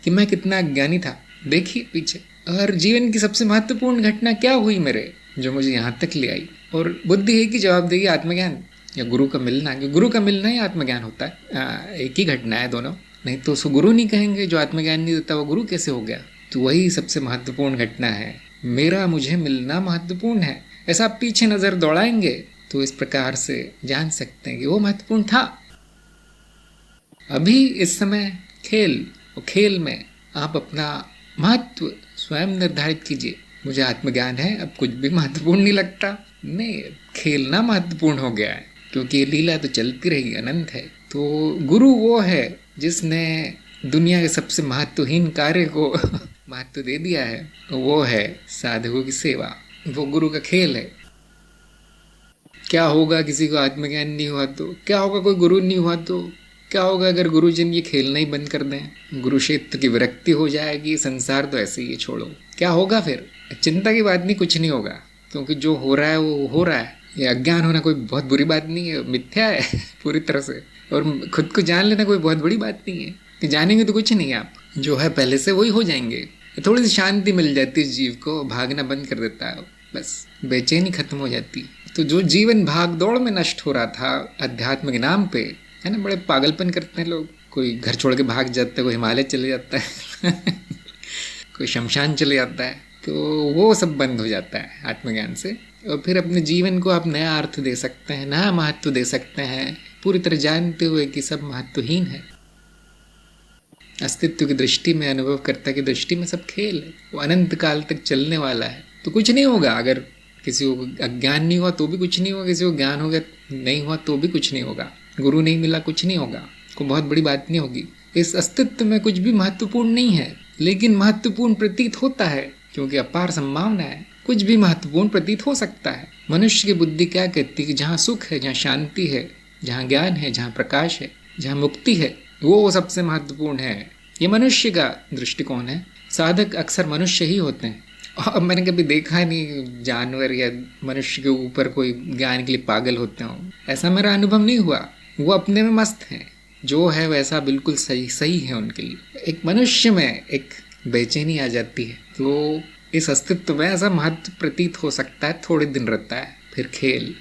कि मैं कितना अज्ञानी था। देखिए पीछे, और जीवन की सबसे महत्वपूर्ण घटना क्या हुई मेरे, जो मुझे यहाँ तक ले आई। और बुद्धि है कि जवाब देगी आत्मज्ञान या गुरु का मिलना, कि गुरु का मिलना ही आत्मज्ञान होता है। एक ही घटना है दोनों, नहीं तो उसको गुरु नहीं कहेंगे। जो आत्मज्ञान नहीं देता वो गुरु कैसे हो गया। तो वही सबसे महत्वपूर्ण घटना है, मेरा मुझे मिलना महत्वपूर्ण है। ऐसा आप पीछे नज़र दौड़ाएंगे तो इस प्रकार से जान सकते हैं कि वो महत्वपूर्ण था। अभी इस समय खेल, और खेल में आप अपना महत्व स्वयं निर्धारित कीजिए। मुझे आत्मज्ञान है, अब कुछ भी महत्वपूर्ण नहीं लगता, नहीं, खेलना महत्वपूर्ण हो गया है, क्योंकि ये लीला तो चलती रहेगी, अनंत है। तो गुरु वो है जिसने दुनिया के सबसे महत्वहीन कार्य को महत्व दे दिया है, वो है साधकों की सेवा, वो गुरु का खेल है। क्या होगा किसी को आत्मज्ञान नहीं हुआ तो, क्या होगा कोई गुरु नहीं हुआ तो, क्या होगा अगर गुरुजन ये खेलना ही बंद कर दें, गुरु क्षेत्र की विरक्ति हो जाएगी, संसार तो ऐसे ही छोड़ो, क्या होगा फिर। चिंता की बात नहीं, कुछ नहीं होगा, क्योंकि जो हो रहा है वो हो रहा है। ये अज्ञान होना कोई बहुत बुरी बात नहीं है, मिथ्या है पूरी तरह से, और खुद को जान लेना कोई बहुत बड़ी बात नहीं है, कि जानेंगे तो कुछ नहीं, आप जो है पहले से वही हो जाएंगे। थोड़ी सी शांति मिल जाती है जीव को, भागना बंद कर देता है, बस बेचैनी खत्म हो जाती। तो जो जीवन भाग दौड़ में नष्ट हो रहा था अध्यात्म के नाम पे, है ना, बड़े पागलपन करते हैं लोग, कोई घर छोड़ के भाग जाता है, कोई हिमालय चले जाता है कोई शमशान चले जाता है, तो वो सब बंद हो जाता है आत्मज्ञान से। और फिर अपने जीवन को आप नया अर्थ दे सकते हैं, नया महत्व दे सकते हैं, पूरी तरह जानते हुए कि सब महत्वहीन है। अस्तित्व की दृष्टि में, अनुभवकर्ता की दृष्टि में सब खेल है, वो अनंत काल तक चलने वाला है। तो कुछ नहीं होगा, अगर किसी को अज्ञान नहीं हुआ तो भी कुछ नहीं होगा, किसी को ज्ञान हो गया नहीं हुआ तो भी कुछ नहीं होगा, गुरु नहीं मिला कुछ नहीं होगा, कोई बहुत बड़ी बात नहीं होगी। इस अस्तित्व में कुछ भी महत्वपूर्ण नहीं है, लेकिन महत्वपूर्ण प्रतीत होता है, क्योंकि अपार संभावना है, कुछ भी महत्वपूर्ण प्रतीत हो सकता है। मनुष्य की बुद्धि क्या कहती है कि जहाँ सुख है, जहाँ शांति है, जहाँ ज्ञान है, जहाँ प्रकाश है, जहाँ मुक्ति है, वो सबसे महत्वपूर्ण है। ये मनुष्य का दृष्टिकोण है। साधक अक्सर मनुष्य ही होते हैं, और मैंने कभी देखा नहीं जानवर या मनुष्य के ऊपर कोई ज्ञान के लिए पागल होते हों, ऐसा मेरा अनुभव नहीं हुआ। वो अपने में मस्त हैं, जो है वैसा बिल्कुल सही है उनके लिए। एक मनुष्य में एक बेचैनी आ जाती है, तो इस अस्तित्व में ऐसा महत्व प्रतीत हो सकता है, थोड़े दिन रहता है, फिर खेल।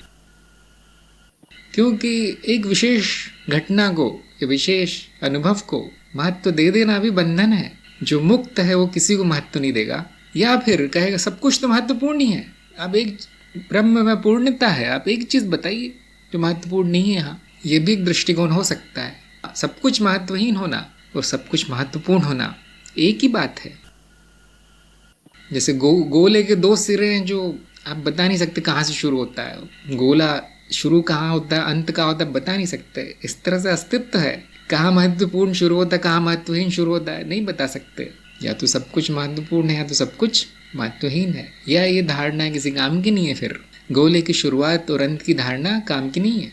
क्योंकि एक विशेष घटना को, विशेष अनुभव को महत्व दे देना भी बंधन है। जो मुक्त है वो किसी को महत्व नहीं देगा, या फिर कहेगा सब कुछ तो महत्वपूर्ण ही है। अब एक ब्रह्म में पूर्णता है, आप एक चीज बताइए जो महत्वपूर्ण नहीं है। यहाँ ये भी एक दृष्टिकोण हो सकता है। सब कुछ महत्वहीन होना और सब कुछ महत्वपूर्ण होना एक ही बात है। जैसे गोले के दो सिरे हैं जो आप बता नहीं सकते कहाँ से शुरू होता है गोला, शुरू कहाँ होता है, अंत कहाँ होता है, बता नहीं सकते। इस तरह से अस्तित्व है, कहाँ महत्वपूर्ण शुरू होता है, कहाँ महत्वहीन शुरू होता है, नहीं बता सकते। या तो सब कुछ महत्वपूर्ण है या तो सब कुछ महत्वहीन है, या ये धारणा किसी काम की नहीं है। फिर गोले की शुरुआत और अंत की धारणा काम की नहीं है।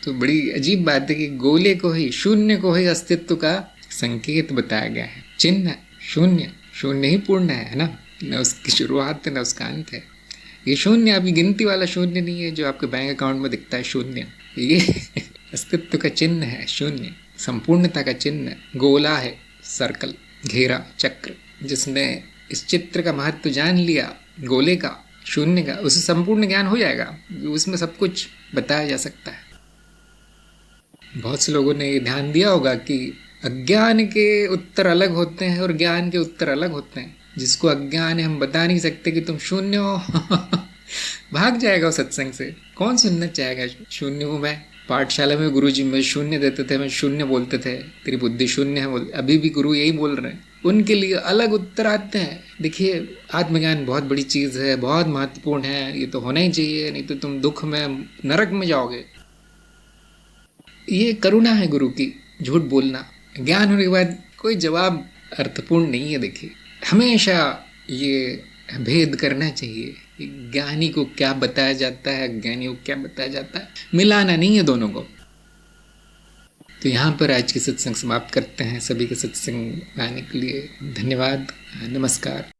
तो बड़ी अजीब बात है कि गोले को ही, शून्य को ही अस्तित्व का संकेत बताया गया है। चिन्ह शून्य, शून्य ही पूर्ण है ना, न उसकी शुरुआत है न उसका अंत है। ये शून्य आपकी गिनती वाला शून्य नहीं है जो आपके बैंक अकाउंट में दिखता है शून्य, ये अस्तित्व का चिन्ह है। शून्य संपूर्णता का चिन्ह, गोला है, सर्कल, घेरा, चक्र। जिसने इस चित्र का महत्व जान लिया, गोले का, शून्य का, उसे संपूर्ण ज्ञान हो जाएगा, उसमें सब कुछ बताया जा सकता है। बहुत से लोगों ने ये ध्यान दिया होगा कि अज्ञान के उत्तर अलग होते हैं और ज्ञान के उत्तर अलग होते हैं। जिसको अज्ञान है हम बता नहीं सकते कि तुम शून्य हो भाग जाएगा वो सत्संग से। कौन सुनना चाहेगा शून्य हूँ मैं। पाठशाला में गुरुजी में शून्य देते थे, मैं शून्य बोलते थे, तेरी बुद्धि शून्य है बोल। अभी भी गुरु यही बोल रहे हैं। उनके लिए अलग उत्तर आते हैं। देखिए आत्मज्ञान बहुत बड़ी चीज़ है, बहुत महत्वपूर्ण है, ये तो होना ही चाहिए, नहीं तो तुम दुख में, नरक में जाओगे। ये करुणा है गुरु की, झूठ बोलना। ज्ञान होने के बाद कोई जवाब अर्थपूर्ण नहीं है। देखिए हमेशा ये भेद करना चाहिए, ज्ञानी को क्या बताया जाता है, अज्ञानी को क्या बताया जाता है, मिलाना नहीं है दोनों को। तो यहाँ पर आज की सत्संग समाप्त करते हैं। सभी के सत्संग आने के लिए धन्यवाद, नमस्कार।